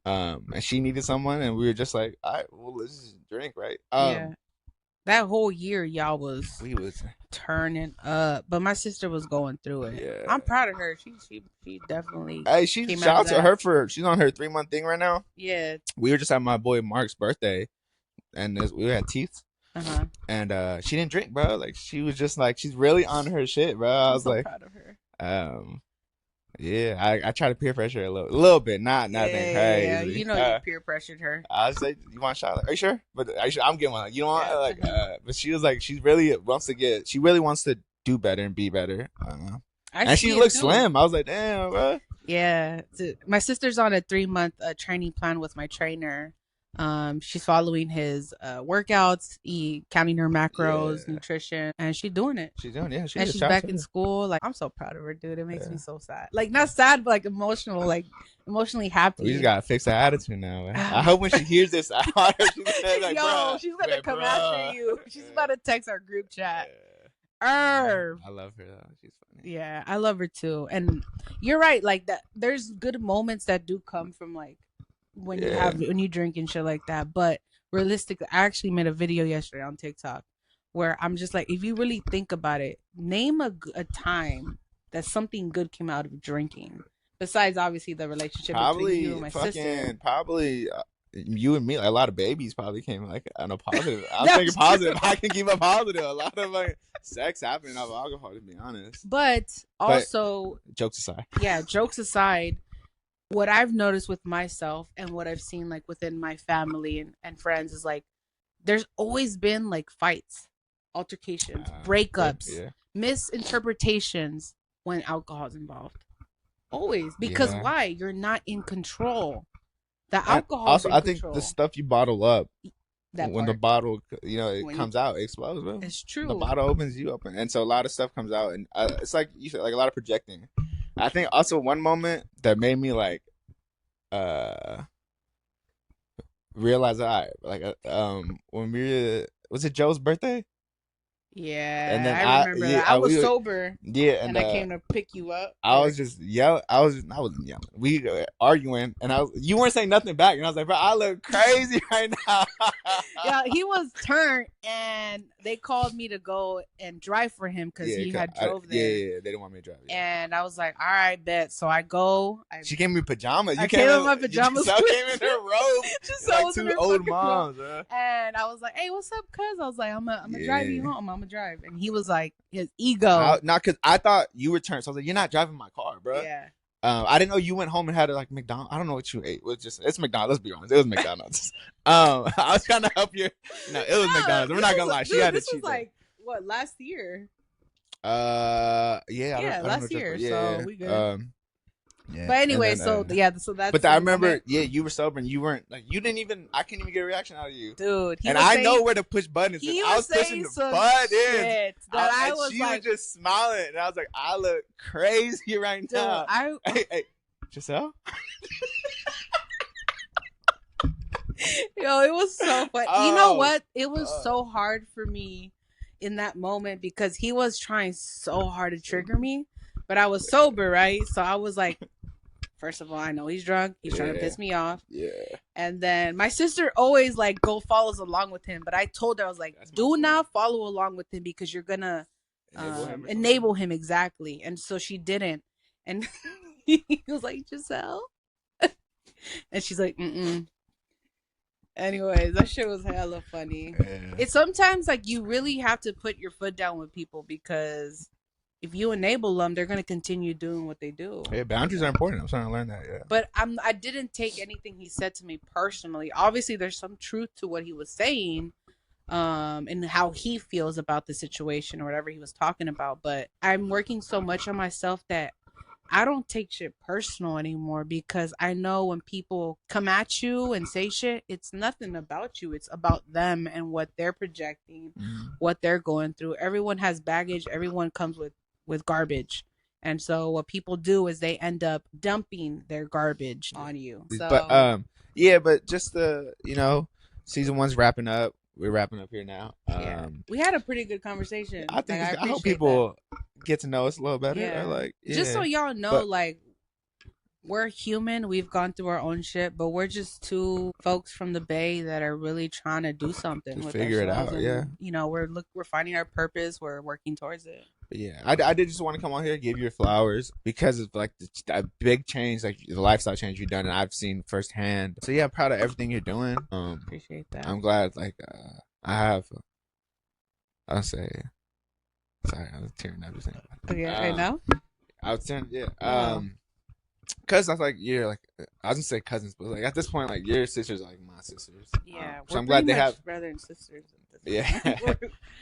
Speaker 2: And she needed someone, and we were just like, all right, well, let's just drink, right?
Speaker 1: That whole year, y'all was turning up, but my sister was going through it. Yeah. I'm proud of her. She definitely.
Speaker 2: Hey, shout out to her for she's on her 3-month thing right now.
Speaker 1: Yeah.
Speaker 2: We were just at my boy Mark's birthday, and we had teeth. And she didn't drink, bro. Like she was just like she's really on her shit, bro. I was so like, proud of her. Yeah, I try to peer pressure her a little bit, not nothing crazy.
Speaker 1: Yeah, you know you peer pressured her.
Speaker 2: I was like, "You want a shot? Are you sure?" But I'm getting one. You know what? But she was like, she really wants to do better and be better. And she looks slim. I was like, "Damn, bro."
Speaker 1: Yeah, my sister's on a 3-month training plan with my trainer. She's following his workouts, counting her macros, nutrition, and she's doing it.
Speaker 2: And
Speaker 1: she's back in school. Like, I'm so proud of her, dude. It makes me so sad. Like, not sad, but like emotional, like emotionally happy.
Speaker 2: We just gotta fix her attitude now, man. I hope when she hears this, she's
Speaker 1: gonna come after you. She's about to text our group chat.
Speaker 2: I love her though. She's funny.
Speaker 1: Yeah, I love her too. And you're right. Like that, there's good moments that do come from like. When you drink and shit like that, but realistically, I actually made a video yesterday on TikTok where I'm just like, if you really think about it, name a time that something good came out of drinking, besides obviously the relationship between you and my sister.
Speaker 2: Probably you and me, like, a lot of babies probably came like on a positive. I'm thinking positive. I can keep a positive. A lot of like sex happening off alcohol, to be honest.
Speaker 1: But also,
Speaker 2: jokes aside.
Speaker 1: Yeah, jokes aside. What I've noticed with myself and what I've seen like within my family and friends is like there's always been like fights, altercations, breakups, misinterpretations when alcohol is involved. Always. Because why? You're not in control. The alcohol also,
Speaker 2: I think the stuff you bottle up when the bottle, it comes out, it explodes, bro.
Speaker 1: It's true.
Speaker 2: The bottle opens you up, and so a lot of stuff comes out, and it's like you said, like a lot of projecting. I think also one moment that made me like realize when was it Joe's birthday?
Speaker 1: Yeah, and then I remember that. I was sober.
Speaker 2: Yeah,
Speaker 1: and I came to pick you up.
Speaker 2: I was just yelling. I wasn't yelling. We were arguing, and you weren't saying nothing back. And I was like, bro, I look crazy right now.
Speaker 1: Yeah, he was turned, and they called me to go and drive for him because he had drove there.
Speaker 2: Yeah, they didn't want me to drive. Yeah.
Speaker 1: And I was like, all right, bet. So I go.
Speaker 2: She came in pajamas.
Speaker 1: I came in my pajamas.
Speaker 2: She came in her robe. She's like two old moms.
Speaker 1: And I was like, hey, what's up, cuz? I was like, I'm gonna drive you home. I'm gonna drive. And he was like, his ego.
Speaker 2: Not because I thought you returned. So I was like, you're not driving my car, bro.
Speaker 1: Yeah.
Speaker 2: I didn't know you went home and had like McDonald's. I don't know what you ate. It's McDonald's. Let's be honest. It was McDonald's. I was trying to help you. No, it was McDonald's. We're not gonna lie. She had a cheat.
Speaker 1: This was like what, last year?
Speaker 2: Yeah.
Speaker 1: Last year. So we good.
Speaker 2: Yeah.
Speaker 1: But anyway,
Speaker 2: And then,
Speaker 1: so that's.
Speaker 2: but
Speaker 1: the
Speaker 2: I remember,
Speaker 1: moment.
Speaker 2: yeah, you were sober and you weren't like you didn't even. I couldn't even get a reaction out of you,
Speaker 1: Dude.
Speaker 2: And I know where to push buttons.
Speaker 1: He
Speaker 2: I
Speaker 1: was
Speaker 2: was pushing
Speaker 1: saying
Speaker 2: the
Speaker 1: some
Speaker 2: buttons.
Speaker 1: shit that I
Speaker 2: And
Speaker 1: was
Speaker 2: she
Speaker 1: like,
Speaker 2: was just smiling, and I was like, I look crazy right
Speaker 1: dude,
Speaker 2: now. Hey, Giselle.
Speaker 1: Yo, it was so fun.
Speaker 2: Oh,
Speaker 1: you know what? It was so hard for me in that moment because he was trying so hard to trigger me, but I was sober, right? So I was like, first of all, I know he's drunk. He's trying to piss me off.
Speaker 2: Yeah.
Speaker 1: And then my sister always like follows along with him, but I told her, I was like, do not follow along with him because you're gonna enable him exactly. And so she didn't. And he was like, Giselle, and she's like, mm-mm. Anyways, that shit was hella funny. Yeah. It's sometimes like you really have to put your foot down with people because if you enable them, they're gonna continue doing what they do.
Speaker 2: Yeah, boundaries are important. I'm starting to learn that. Yeah.
Speaker 1: But I didn't take anything he said to me personally. Obviously, there's some truth to what he was saying, and how he feels about the situation or whatever he was talking about. But I'm working so much on myself that I don't take shit personal anymore because I know when people come at you and say shit, it's nothing about you. It's about them and what they're projecting, what they're going through. Everyone has baggage. Everyone comes with garbage. And so what people do is they end up dumping their garbage on you. So,
Speaker 2: but yeah, but just season 1's wrapping up. We're wrapping up here now.
Speaker 1: Yeah. We had a pretty good conversation.
Speaker 2: I think I hope people get to know us a little better.
Speaker 1: Yeah. Just so y'all know, we're human. We've gone through our own shit, but we're just two folks from the Bay that are really trying to do something with
Speaker 2: figure it out.
Speaker 1: And, we're finding our purpose. We're working towards it.
Speaker 2: But yeah, I did just want to come on here, give you your flowers because of like a big change, like the lifestyle change you've done, and I've seen firsthand. So yeah, I'm proud of everything you're doing.
Speaker 1: Appreciate that.
Speaker 2: I'm glad. I'll say. Sorry, I was tearing up just thinking about it.
Speaker 1: Okay, I know.
Speaker 2: I was tearing. Yeah. Cause I was like, you're like, I was gonna say cousins, but like at this point, like your sisters are like my sisters.
Speaker 1: Yeah.
Speaker 2: So I'm glad they have
Speaker 1: brother and sisters.
Speaker 2: Yeah.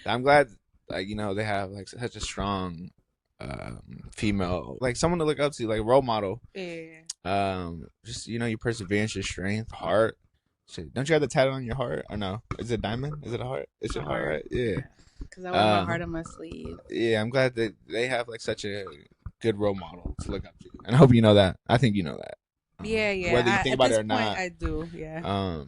Speaker 2: I'm glad. Like, they have like such a strong female, like someone to look up to, like a role model.
Speaker 1: Yeah.
Speaker 2: Just your perseverance, your strength, heart. Shit, don't you have the tattoo on your heart? Or no? Is it a diamond? Is it a heart? It's your heart, right? Yeah.
Speaker 1: Because I wear my heart on my sleeve.
Speaker 2: Yeah, I'm glad that they have like such a good role model to look up to, and I hope you know that. I think you know that.
Speaker 1: Yeah.
Speaker 2: Whether you think about it or not,
Speaker 1: I do. Yeah.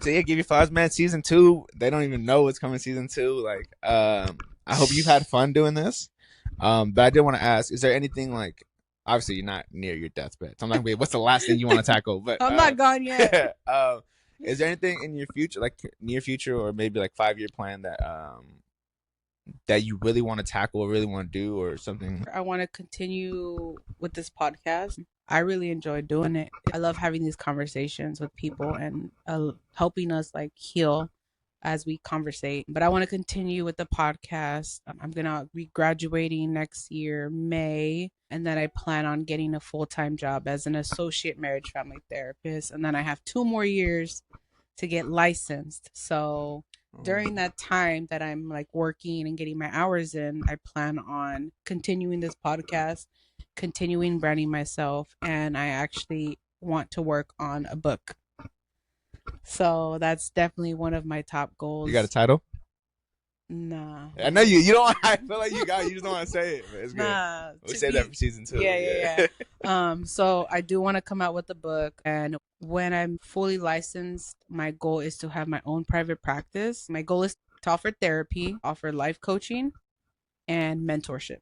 Speaker 2: So yeah, give you flowers, man. Season 2, they don't even know what's coming. Season 2, like, I hope you've had fun doing this. But I did want to ask: is there anything like? Obviously, you're not near your deathbed, so I'm not gonna be. What's the last thing you want to tackle? But
Speaker 1: I'm not gone yet.
Speaker 2: Is there anything in your future, like near future, or maybe like 5-year plan that you really want to tackle, or really want to do, or something?
Speaker 1: I want to continue with this podcast. I really enjoy doing it. I love having these conversations with people and helping us like heal as we conversate. But I want to continue with the podcast. I'm going to be graduating next year, May. And then I plan on getting a full-time job as an associate marriage family therapist. And then I have 2 more years to get licensed. So during that time that I'm like working and getting my hours in, I plan on continuing this podcast, continuing branding myself, and I actually want to work on a book. So that's definitely one of my top goals.
Speaker 2: You got a title?
Speaker 1: Nah.
Speaker 2: I know you don't. I feel like you just don't want to say it, but it's good.
Speaker 1: Nah.
Speaker 2: We'll save that for season 2.
Speaker 1: Yeah. So I do want to come out with a book, and when I'm fully licensed, my goal is to have my own private practice. My goal is to offer therapy, offer life coaching, and mentorship.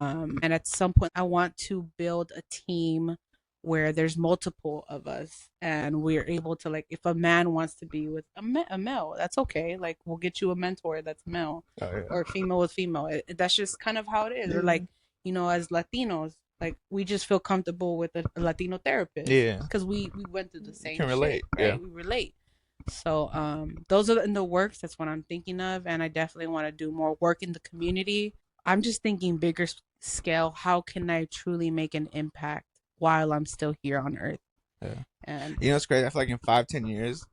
Speaker 1: And at some point, I want to build a team where there's multiple of us, and we're able to, like, if a man wants to be with a male, that's okay. Like, we'll get you a mentor that's male, or female with female. That's just kind of how it is. Or like, as Latinos, like, we just feel comfortable with a Latino therapist.
Speaker 2: Yeah.
Speaker 1: Because we went through the same
Speaker 2: can relate.
Speaker 1: Shit, right?
Speaker 2: Yeah.
Speaker 1: We relate. So those are in the works. That's what I'm thinking of. And I definitely want to do more work in the community. I'm just thinking bigger scale. How can I truly make an impact while I'm still here on Earth?
Speaker 2: Yeah.
Speaker 1: And
Speaker 2: it's great. I feel like in 5-10 years,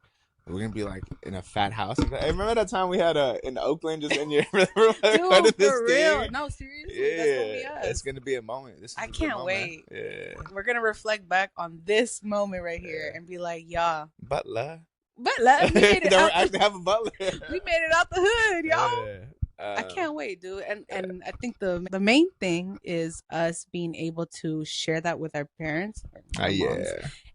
Speaker 2: we're gonna be like in a fat house. Hey, remember that time we had in Oakland, just in your dude,
Speaker 1: for real? No, seriously, that's gonna be us.
Speaker 2: It's gonna be a moment.
Speaker 1: I can't wait.
Speaker 2: Yeah,
Speaker 1: we're gonna reflect back on this moment right here and be like, y'all,
Speaker 2: butler.
Speaker 1: We made it
Speaker 2: Don't actually have a butler.
Speaker 1: We made it out the hood, y'all.
Speaker 2: Yeah.
Speaker 1: I can't wait, dude. And I think the main thing is us being able to share that with our parents, moms,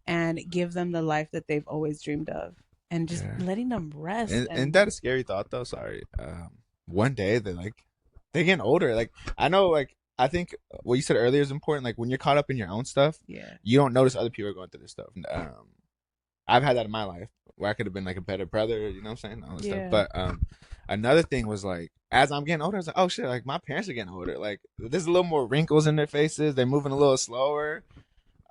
Speaker 1: and give them the life that they've always dreamed of, and just letting them rest.
Speaker 2: And that a scary thought, though. Sorry. One day they're getting older. Like, I know, like, I think what you said earlier is important. Like, when you're caught up in your own stuff, you don't notice other people are going through this stuff. I've had that in my life where I could have been like a better brother, you know what I'm saying? All this stuff. But another thing was like, as I'm getting older, I was like, oh shit, like my parents are getting older. Like, there's a little more wrinkles in their faces. They're moving a little slower.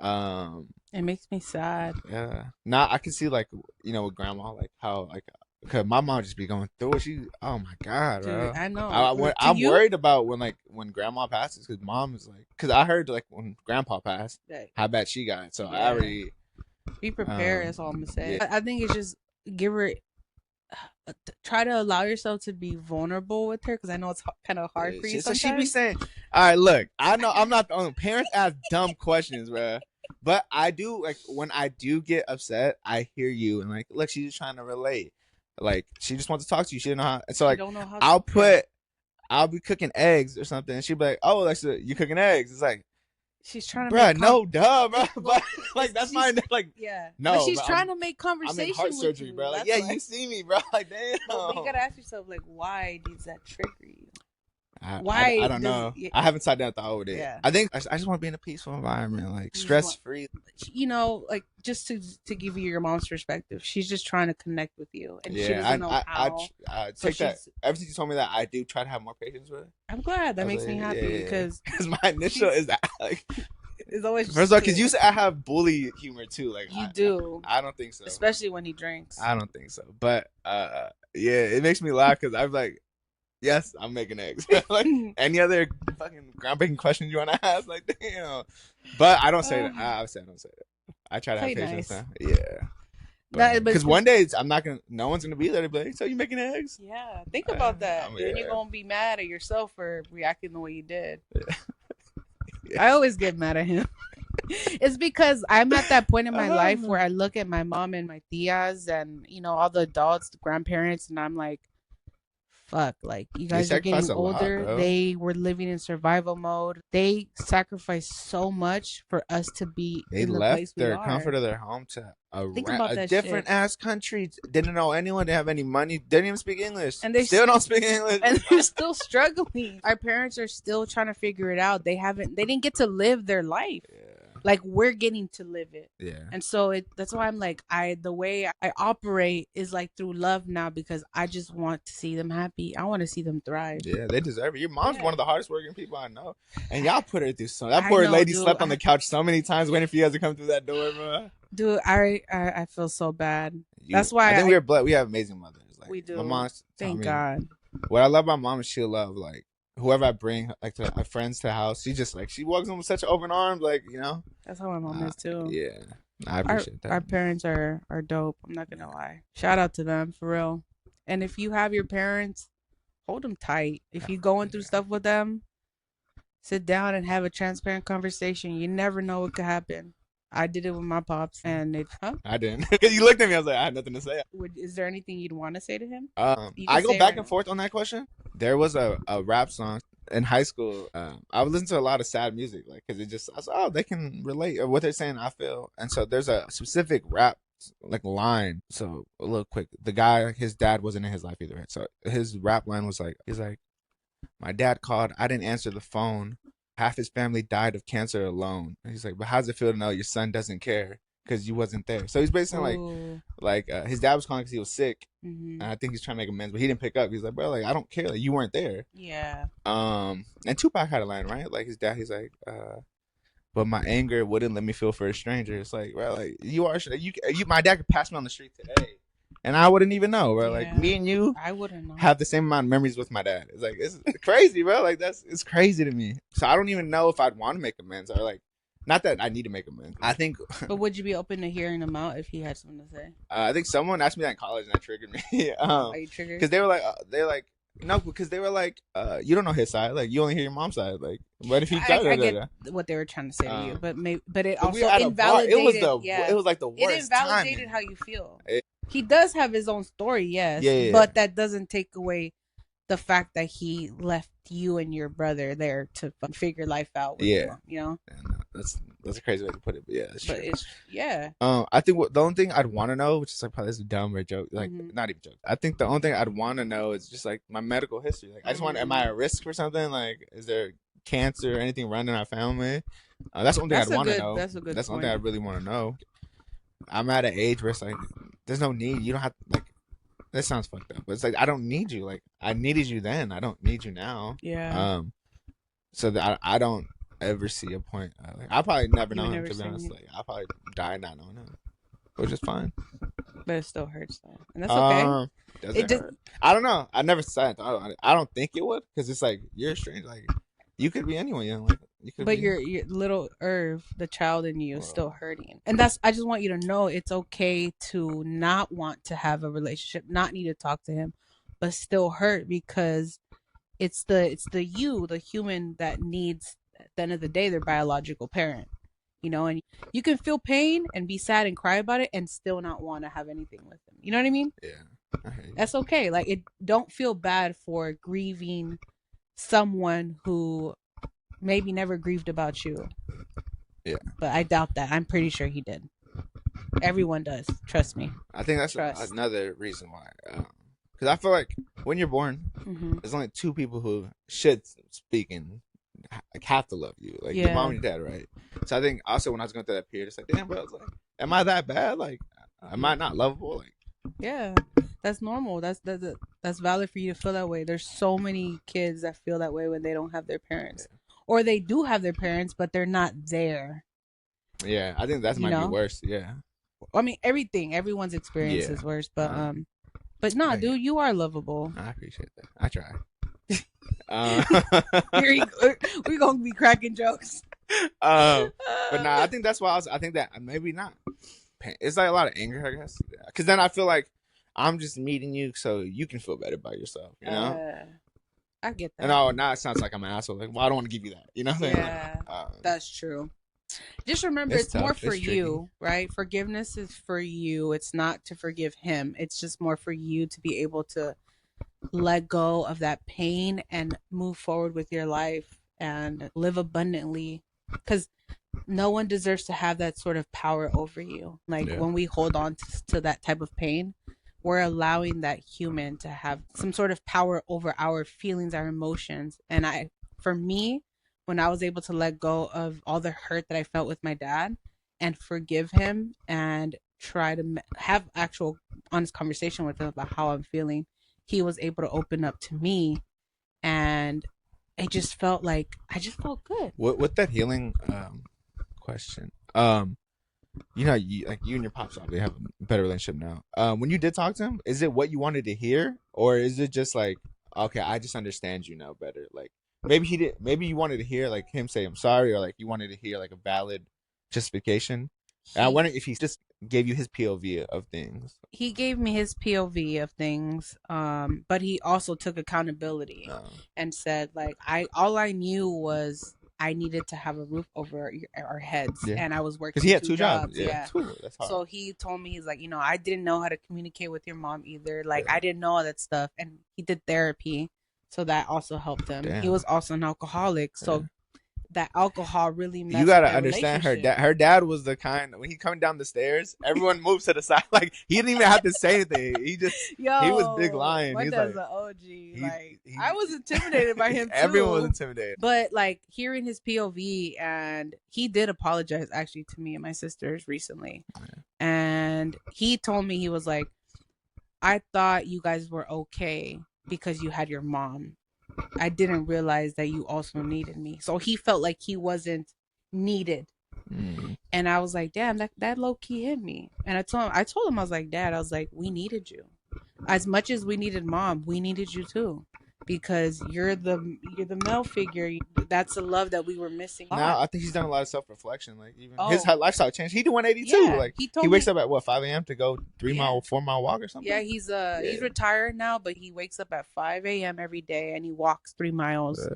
Speaker 1: It makes me sad.
Speaker 2: Yeah. Now I can see, like, you know, with grandma, like how, like, cause my mom just be going through it. Oh my god,
Speaker 1: dude,
Speaker 2: bro.
Speaker 1: I know.
Speaker 2: I'm worried about when grandma passes, cause mom is like, cause I heard like when grandpa passed, how bad she got. So I already
Speaker 1: be prepared. That's all I'm gonna say. I think it's just try to allow yourself to be vulnerable with her, because I know it's kind of hard for you sometimes.
Speaker 2: So she be saying, all right, look, I know I'm not the only parents ask dumb questions, bro. But I do, like, when I do get upset, I hear you, and like, look, she's just trying to relate. Like, she just wants to talk to you. She didn't know how. And so, like, I'll be cooking eggs or something, and she'll be like, oh, like, so you cooking eggs? It's like,
Speaker 1: she's trying to
Speaker 2: but like, that's fine. Like, no,
Speaker 1: but she's trying to make conversation.
Speaker 2: I'm in heart surgery,
Speaker 1: you,
Speaker 2: bro. Like, you see me, bro. Like, damn.
Speaker 1: But you gotta ask yourself, like, why does that trigger you?
Speaker 2: I don't know. I haven't sat down and thought over it. I think I just want to be in a peaceful environment, like stress free.
Speaker 1: You know, like, just to give you your mom's perspective, she's just trying to connect with you, and she doesn't know how. I take that. Ever since
Speaker 2: you told me that, I do try to have more patience with her.
Speaker 1: I'm glad. That makes me happy, because
Speaker 2: my initial is that, like,
Speaker 1: it's always
Speaker 2: first of all, because you said I have bully humor too. Like,
Speaker 1: you do.
Speaker 2: I don't think so.
Speaker 1: Especially when he drinks.
Speaker 2: I don't think so. But it makes me laugh, because I'm like, yes, I'm making eggs. Like, any other fucking groundbreaking questions you want to ask? Like, damn. But I don't say that. Obviously, I don't say that. I try to have patience now. Yeah. Because one day no one's gonna be there to be like, so you making eggs?
Speaker 1: Yeah. Think about that. Then you're gonna be mad at yourself for reacting the way you did. I always get mad at him. It's because I'm at that point in my life where I look at my mom and my tias and, you know, all the adults, the grandparents, and I'm like, fuck, like, you guys are getting older. They were living in survival mode. They sacrificed so much for us to be in the place we are. They left their
Speaker 2: comfort of their home to a different ass country. Didn't know anyone. Didn't have any money. Didn't even speak English. And they still don't speak English.
Speaker 1: And they're still struggling. Our parents are still trying to figure it out. They didn't get to live their life. Like, we're getting to live it. And so that's why I'm like, the way I operate is like through love now, because I just want to see them happy. I want to see them thrive.
Speaker 2: Yeah, they deserve it. Your mom's one of the hardest working people I know. And y'all put her through so. That poor lady slept on the couch so many times waiting for you guys to come through that door, bro.
Speaker 1: Dude, I feel so bad. That's why
Speaker 2: I think we're blessed. We have amazing mothers. Like,
Speaker 1: we do.
Speaker 2: My mom,
Speaker 1: thank God.
Speaker 2: What I love about mom is she'll love, like, whoever I bring, like, to my friends to the house, she just, like, she walks in with such open arms, like, you know.
Speaker 1: That's how my mom is too.
Speaker 2: Yeah, I appreciate that.
Speaker 1: Our parents are dope. I'm not gonna lie. Shout out to them, for real. And if you have your parents, hold them tight. If you're going through stuff with them, sit down and have a transparent conversation. You never know what could happen. I did it with my pops, and
Speaker 2: I didn't. Because you looked at me, I was like, I had nothing to say.
Speaker 1: Is there anything you'd want to say to him?
Speaker 2: I go back and forth on that question. There was a rap song in high school. I would listen to a lot of sad music, like, because I was like, oh, they can relate, or what they're saying, I feel. And so there's a specific rap, like, line. So a little quick, the guy, his dad wasn't in his life either. So his rap line was like, he's like, my dad called, I didn't answer the phone. Half his family died of cancer alone. And he's like, but how's it feel to know your son doesn't care because you wasn't there? So he's basically like his dad was calling because he was sick, and I think he's trying to make amends, but he didn't pick up. He's like, bro, like, I don't care, like, you weren't there.
Speaker 1: Yeah.
Speaker 2: And Tupac had a line, right? Like, his dad, he's like, but my anger wouldn't let me feel for a stranger. It's like, bro, like, my dad could pass me on the street today, and I wouldn't even know, bro. Like, me and you,
Speaker 1: I wouldn't know.
Speaker 2: Have the same amount of memories with my dad. It's like, it's crazy, bro. Like, it's crazy to me. So I don't even know if I'd want to make amends, or like, Not that I need to make amends. I think.
Speaker 1: But would you be open to hearing him out if he had something to say?
Speaker 2: I think someone asked me that in college and that triggered me.
Speaker 1: Are you triggered?
Speaker 2: Because they were like, no, because they were like, you don't know his side. Like, you only hear your mom's side. Like, what if he?
Speaker 1: I get what they were trying to say to you, but it also
Speaker 2: invalidated.
Speaker 1: It
Speaker 2: was like the worst.
Speaker 1: It invalidated how you feel. He does have his own story, yes, but that doesn't take away the fact that he left you and your brother there to figure life out with you, you know?
Speaker 2: Yeah, no, that's a crazy way to put it, but yeah, that's true.
Speaker 1: It's
Speaker 2: I think the only thing I'd want to know, which is like probably this is a dumb or joke, like not even joke. I think the only thing I'd want to know is just like my medical history. Like I just want, am I at risk for something? Like, is there cancer or anything running in our family? That's the only thing I'd want to know.
Speaker 1: That's a good.
Speaker 2: That's the only thing I really want to know. I'm at an age where it's like, there's no need. You don't have like. That sounds fucked up, but it's like I don't need you. Like I needed you then. I don't need you now.
Speaker 1: Yeah.
Speaker 2: So that I don't ever see a point. Like I'll probably never know him, to be honest. Like I'll probably die not knowing him, which is fine.
Speaker 1: But it still hurts though, and that's okay.
Speaker 2: Does it hurt? I don't know. I never said. I don't think it would, because it's like you're a stranger. Like you could be anyone. You know, like you could. But
Speaker 1: your little Irv, the child in you, is still hurting, and that's. I just want you to know it's okay to not want to have a relationship, not need to talk to him, but still hurt, because it's the human that needs, at the end of the day, their biological parent. You know, and you can feel pain and be sad and cry about it and still not want to have anything with them. You know what I mean?
Speaker 2: Yeah.
Speaker 1: That's okay. Like, don't feel bad for grieving someone who maybe never grieved about you.
Speaker 2: Yeah.
Speaker 1: But I doubt that. I'm pretty sure he did. Everyone does. Trust me.
Speaker 2: I think that's another reason why. Because I feel like when you're born, there's only two people who should speak and like have to love you, like your mom and your dad, right? So I think also when I was going through that period, it's like, damn, bro, I was like, am I that bad? Like, am I not lovable? Like,
Speaker 1: yeah, that's normal. That's valid for you to feel that way. There's so many kids that feel that way when they don't have their parents, or they do have their parents, but they're not there.
Speaker 2: Yeah, I think that might be worse. Yeah,
Speaker 1: I mean, everyone's experience is worse, but no, dude, you are lovable.
Speaker 2: I appreciate that. I try.
Speaker 1: We're gonna be cracking jokes.
Speaker 2: But no, I think that's why I think that maybe not. It's like a lot of anger, I guess, because then I feel like I'm just meeting you so you can feel better about yourself. You know,
Speaker 1: I get that.
Speaker 2: And now it sounds like I'm an asshole. Like, well, I don't want to give you that. You know what I'm saying?
Speaker 1: Yeah, that's true. Just remember, it's more for you, right? Forgiveness is for you. It's not to forgive him. It's just more for you to be able to let go of that pain and move forward with your life and live abundantly, because no one deserves to have that sort of power over you. Like when we hold on to that type of pain, we're allowing that human to have some sort of power over our feelings, our emotions. And for me, when I was able to let go of all the hurt that I felt with my dad and forgive him and try to have actual honest conversation with him about how I'm feeling, he was able to open up to me, and it just felt like I just felt good.
Speaker 2: With that healing question, you know, you and your pops obviously have a better relationship now. When you did talk to him, is it what you wanted to hear, or is it just like, okay, I just understand you now better? Like maybe he did. Maybe you wanted to hear like him say I'm sorry, or like you wanted to hear like a valid justification. And I wonder if he just gave you his POV of things.
Speaker 1: He gave me his POV of things, but he also took accountability and said, like, all I knew was I needed to have a roof over our heads, and I was working
Speaker 2: because he had two jobs. Yeah. That's hard.
Speaker 1: So he told me, he's like, I didn't know how to communicate with your mom either. Like, I didn't know all that stuff, and he did therapy, so that also helped him. Damn. He was also an alcoholic, so. That alcohol really messed. You gotta
Speaker 2: understand her dad. Her dad was the kind, when he coming down the stairs, everyone moves to the side. Like he didn't even have to say anything. He just he was big lion.
Speaker 1: My dad's an OG. I was intimidated by him too.
Speaker 2: Everyone was intimidated.
Speaker 1: But like hearing his POV, and he did apologize actually to me and my sisters recently. And he told me, he was like, I thought you guys were okay because you had your mom. I didn't realize that you also needed me. So he felt like he wasn't needed. And I was like, damn, that low key hit me. And I told him, I was like, Dad, I was like, we needed you. As much as we needed mom, we needed you too. because you're the male figure. That's the love that we were missing.
Speaker 2: Now I think he's done a lot of self-reflection. Like even his
Speaker 1: Oh,
Speaker 2: lifestyle changed. He do 182.
Speaker 1: yeah.
Speaker 2: Like
Speaker 1: He
Speaker 2: he
Speaker 1: told
Speaker 2: wakes
Speaker 1: me.
Speaker 2: up at what 5 a.m. to go 4 mile walk or something.
Speaker 1: Yeah, he's retired now, but he wakes up at 5 a.m. every day and he walks 3 miles.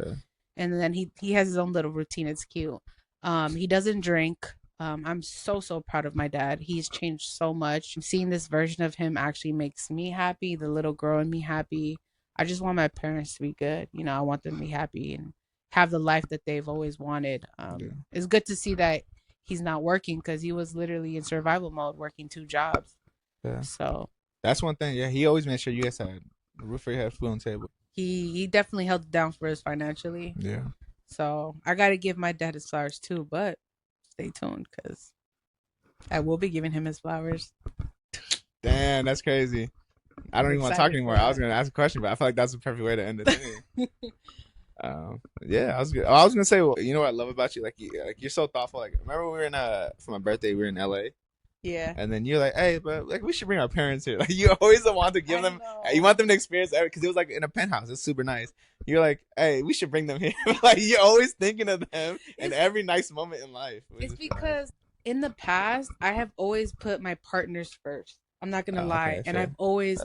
Speaker 1: And then he has his own little routine. It's cute. He doesn't drink. I'm so proud of my dad. He's changed so much. Seeing this version of him actually makes me happy. The little girl in me happy. I just want my parents to be good. You know, I want them to be happy and have the life that they've always wanted. It's good to see that he's not working because he was literally in survival mode, working 2 jobs.
Speaker 2: Yeah.
Speaker 1: So
Speaker 2: that's one thing. Yeah, he always made sure you guys had a roof over your head, food on the table.
Speaker 1: He definitely held it down for us financially.
Speaker 2: Yeah.
Speaker 1: So I got to give my dad his flowers too, but stay tuned because I will be giving him his flowers.
Speaker 2: Damn, that's crazy. I don't even want to talk anymore. I was going to ask a question, but I feel like that's the perfect way to end it. Yeah, I was gonna say, well, you know what I love about you? Like you're so thoughtful. Like, remember we were in for my birthday, we were in LA.
Speaker 1: Yeah.
Speaker 2: And then you're like, hey, but like we should bring our parents here. Like you always want to give them, you want them to experience everything because it was like in a penthouse. It's super nice. You're like, hey, we should bring them here. Like you're always thinking of them in every nice moment in life.
Speaker 1: It's because in the past I have always put my partners first. I'm not gonna lie, and I've always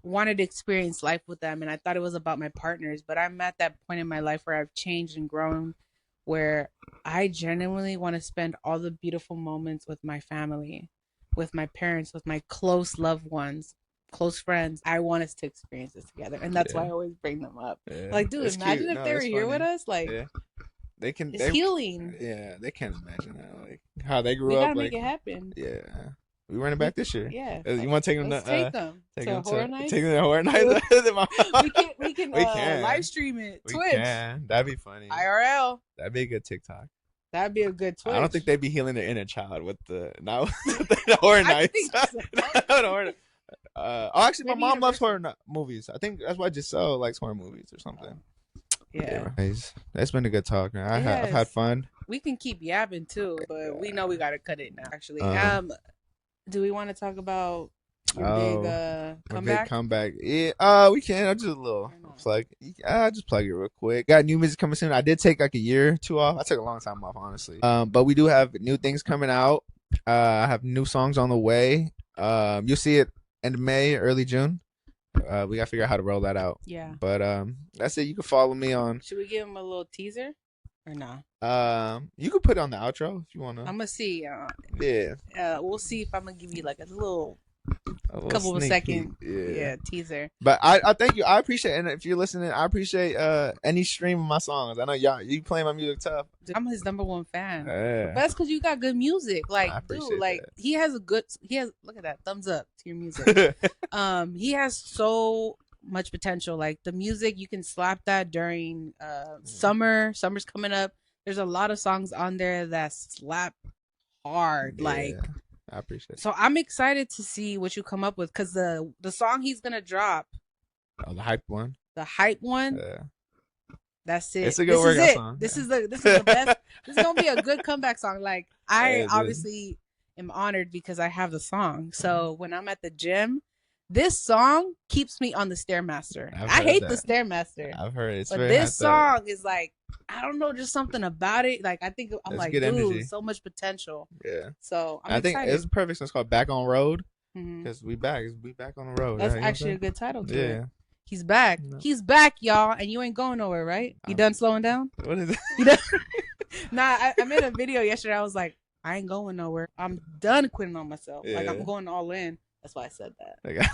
Speaker 1: wanted to experience life with them, and I thought it was about my partners. But I'm at that point in my life where I've changed and grown, where I genuinely want to spend all the beautiful moments with my family, with my parents, with my close loved ones, close friends. I want us to experience this together, and that's why I always bring them up. Yeah. Like, dude, it's imagine cute. If they were here with us. Like,
Speaker 2: they can.
Speaker 1: It's healing.
Speaker 2: Yeah, they can't imagine that. Like how they grew
Speaker 1: up.
Speaker 2: We
Speaker 1: gotta make it happen.
Speaker 2: Yeah. We running back this year.
Speaker 1: Yeah.
Speaker 2: You want to take them
Speaker 1: to take them to horror nights?
Speaker 2: Take them to horror nights.
Speaker 1: we can live stream it. Twitch.
Speaker 2: Can. That'd be funny.
Speaker 1: IRL.
Speaker 2: That'd be a good TikTok.
Speaker 1: That'd be a good Twitch.
Speaker 2: I don't think they'd be healing their inner child with the horror nights. Actually, my mom loves horror movies. I think that's why Giselle likes horror movies or something.
Speaker 1: Yeah.
Speaker 2: That's been a good talk, man. I've had fun.
Speaker 1: We can keep yapping too, but we know we gotta cut it now. Actually, do we want to talk about your big comeback?
Speaker 2: Big comeback. Yeah. We can. I'll just a little plug. I'll just plug it real quick. Got new music coming soon. I did take like a year or 2 off. I took a long time off, honestly. But we do have new things coming out. I have new songs on the way. You'll see it end of May, early June. We gotta figure out how to roll that out.
Speaker 1: Yeah.
Speaker 2: But that's it. You can follow me on.
Speaker 1: Should we give him a little teaser or not?
Speaker 2: You can put it on the outro if you wanna.
Speaker 1: I'm gonna see.
Speaker 2: Yeah.
Speaker 1: We'll see if I'm gonna give you like a little couple of second teaser.
Speaker 2: But I thank you. I appreciate it. And if you're listening, I appreciate any stream of my songs. I know you playing my music tough.
Speaker 1: I'm his #1 fan.
Speaker 2: Yeah.
Speaker 1: But that's because you got good music. Like, dude, like that. He has look at that, thumbs up to your music. He has so much potential. Like the music, you can slap that during summer's coming up. There's a lot of songs on there that slap hard. Yeah. Like,
Speaker 2: I appreciate it.
Speaker 1: So I'm excited to see what you come up with because the song he's gonna drop.
Speaker 2: Oh, the hype one.
Speaker 1: The hype one.
Speaker 2: Yeah.
Speaker 1: That's it.
Speaker 2: It's a good workout song.
Speaker 1: This is the best. This is gonna be a good comeback song. Like I obviously am honored because I have the song. So when I'm at the gym, this song keeps me on the Stairmaster. I hate the Stairmaster.
Speaker 2: I've heard it.
Speaker 1: But this song is like, I don't know, just something about it. Like I think I'm like, dude, energy. So much potential.
Speaker 2: Yeah.
Speaker 1: So
Speaker 2: I think it's perfect. So it's called Back on Road because we back on the road.
Speaker 1: That's actually a good title to it. He's back. No. He's back, y'all, and you ain't going nowhere, right? You done slowing down?
Speaker 2: What is it?
Speaker 1: You done? Nah, I made a video yesterday. I was like, I ain't going nowhere. I'm done quitting on myself. Yeah. Like I'm going all in. That's why I said that.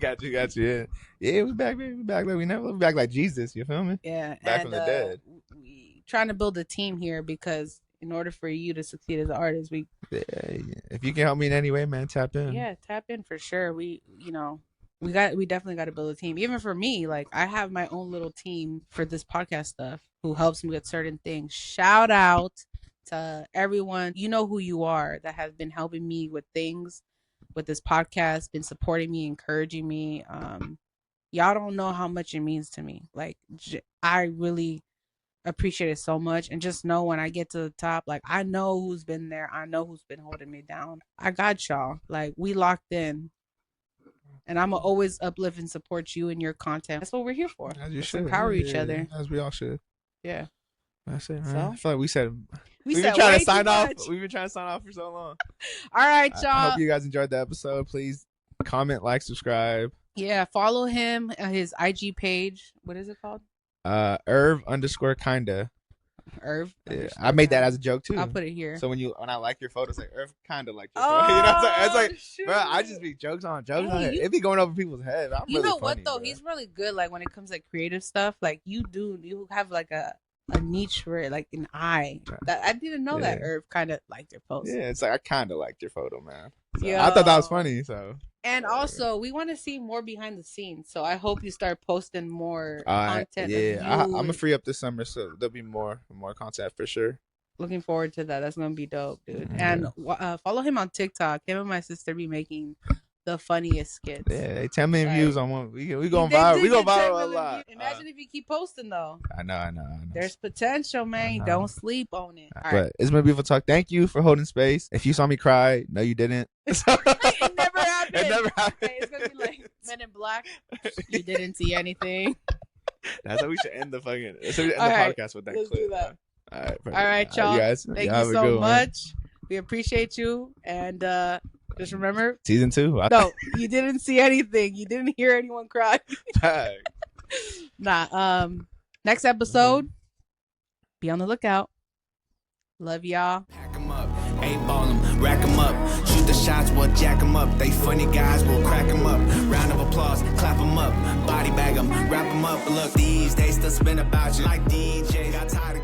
Speaker 2: Got you. Yeah, we back, baby. We back like we never. We back like Jesus. You feel me?
Speaker 1: Yeah.
Speaker 2: Back from the dead.
Speaker 1: We trying to build a team here because in order for you to succeed as an artist,
Speaker 2: if you can help me in any way, man, tap in.
Speaker 1: Yeah, tap in for sure. We definitely got to build a team. Even for me, like I have my own little team for this podcast stuff who helps me with certain things. Shout out to everyone. You know who you are that has been helping me with things with this podcast, been supporting me, encouraging me. Y'all don't know how much it means to me. Like I really appreciate it so much. And just know when I get to the top, like I know who's been there. I know who's been holding me down. I got y'all. Like we locked in. And I'm gonna always uplift and support you and your content. That's what we're here for.
Speaker 2: As you
Speaker 1: Let's
Speaker 2: should.
Speaker 1: empower each other.
Speaker 2: As we all should.
Speaker 1: Yeah.
Speaker 2: That's it, man.
Speaker 1: So?
Speaker 2: I feel like we've been
Speaker 1: said
Speaker 2: trying
Speaker 1: way
Speaker 2: to sign
Speaker 1: too
Speaker 2: off.
Speaker 1: much.
Speaker 2: We've been trying to sign off for so long.
Speaker 1: All right, y'all.
Speaker 2: I hope you guys enjoyed the episode. Please comment, like, subscribe.
Speaker 1: Yeah, follow him at his IG page. What is it called?
Speaker 2: Irv_kinda.
Speaker 1: Irv.
Speaker 2: Yeah, I made that as a joke too.
Speaker 1: I'll put it here.
Speaker 2: So when I like your photo, it's like Irv kinda like your
Speaker 1: Oh,
Speaker 2: photo. You know what I'm saying? It's like,
Speaker 1: shoot.
Speaker 2: bro, I just be jokes on jokes on it.
Speaker 1: You-
Speaker 2: It be going over people's heads. I'm
Speaker 1: You
Speaker 2: really
Speaker 1: know what
Speaker 2: funny,
Speaker 1: though?
Speaker 2: bro.
Speaker 1: He's really good. Like when it comes to like creative stuff, like you have like a niche for it, like an eye. That I didn't know that Irv kind of liked your post.
Speaker 2: Yeah, it's like I kind of liked your photo, man. So
Speaker 1: Yeah.
Speaker 2: I thought that was funny. So
Speaker 1: And also, we want to see more behind the scenes. So I hope you start posting more content.
Speaker 2: yeah, I'm gonna free up this summer, so there'll be more content for sure.
Speaker 1: Looking forward to that. That's gonna be dope, dude.
Speaker 2: Yeah.
Speaker 1: And follow him on TikTok. Him and my sister be making the funniest skits.
Speaker 2: Yeah, 10 million
Speaker 1: Like,
Speaker 2: views on one. We going
Speaker 1: They
Speaker 2: viral.
Speaker 1: did
Speaker 2: We going
Speaker 1: get 10
Speaker 2: viral a
Speaker 1: million
Speaker 2: lot.
Speaker 1: views. Imagine if you keep posting though.
Speaker 2: I know.
Speaker 1: There's potential, man. Don't sleep on it. All
Speaker 2: But
Speaker 1: right.
Speaker 2: it's been beautiful talk. Thank you for holding space. If you saw me cry, no, you didn't.
Speaker 1: It never happened.
Speaker 2: It never happened.
Speaker 1: Okay, it's gonna be like Men in Black. You didn't see anything.
Speaker 2: That's how we should end the fucking. So we end
Speaker 1: All
Speaker 2: the
Speaker 1: right,
Speaker 2: podcast with that
Speaker 1: let's
Speaker 2: clip.
Speaker 1: do that.
Speaker 2: All right, perfect.
Speaker 1: All right, y'all.
Speaker 2: You guys,
Speaker 1: Thank
Speaker 2: y'all have
Speaker 1: you
Speaker 2: a
Speaker 1: so
Speaker 2: good one.
Speaker 1: much. We appreciate you. And just remember,
Speaker 2: Season 2.
Speaker 1: no, you didn't see anything. You didn't hear anyone cry.
Speaker 2: Tag.
Speaker 1: Nah. Next episode, be on the lookout. Love y'all.
Speaker 3: Pack 'em up, 8-ball 'em, rack 'em up. Shoot the shots, we'll jack 'em up. They funny guys, we'll crack 'em up. Round of applause, clap 'em up. Body bag 'em, wrap 'em up. Look, these days still spin about you like DJ. Got tired of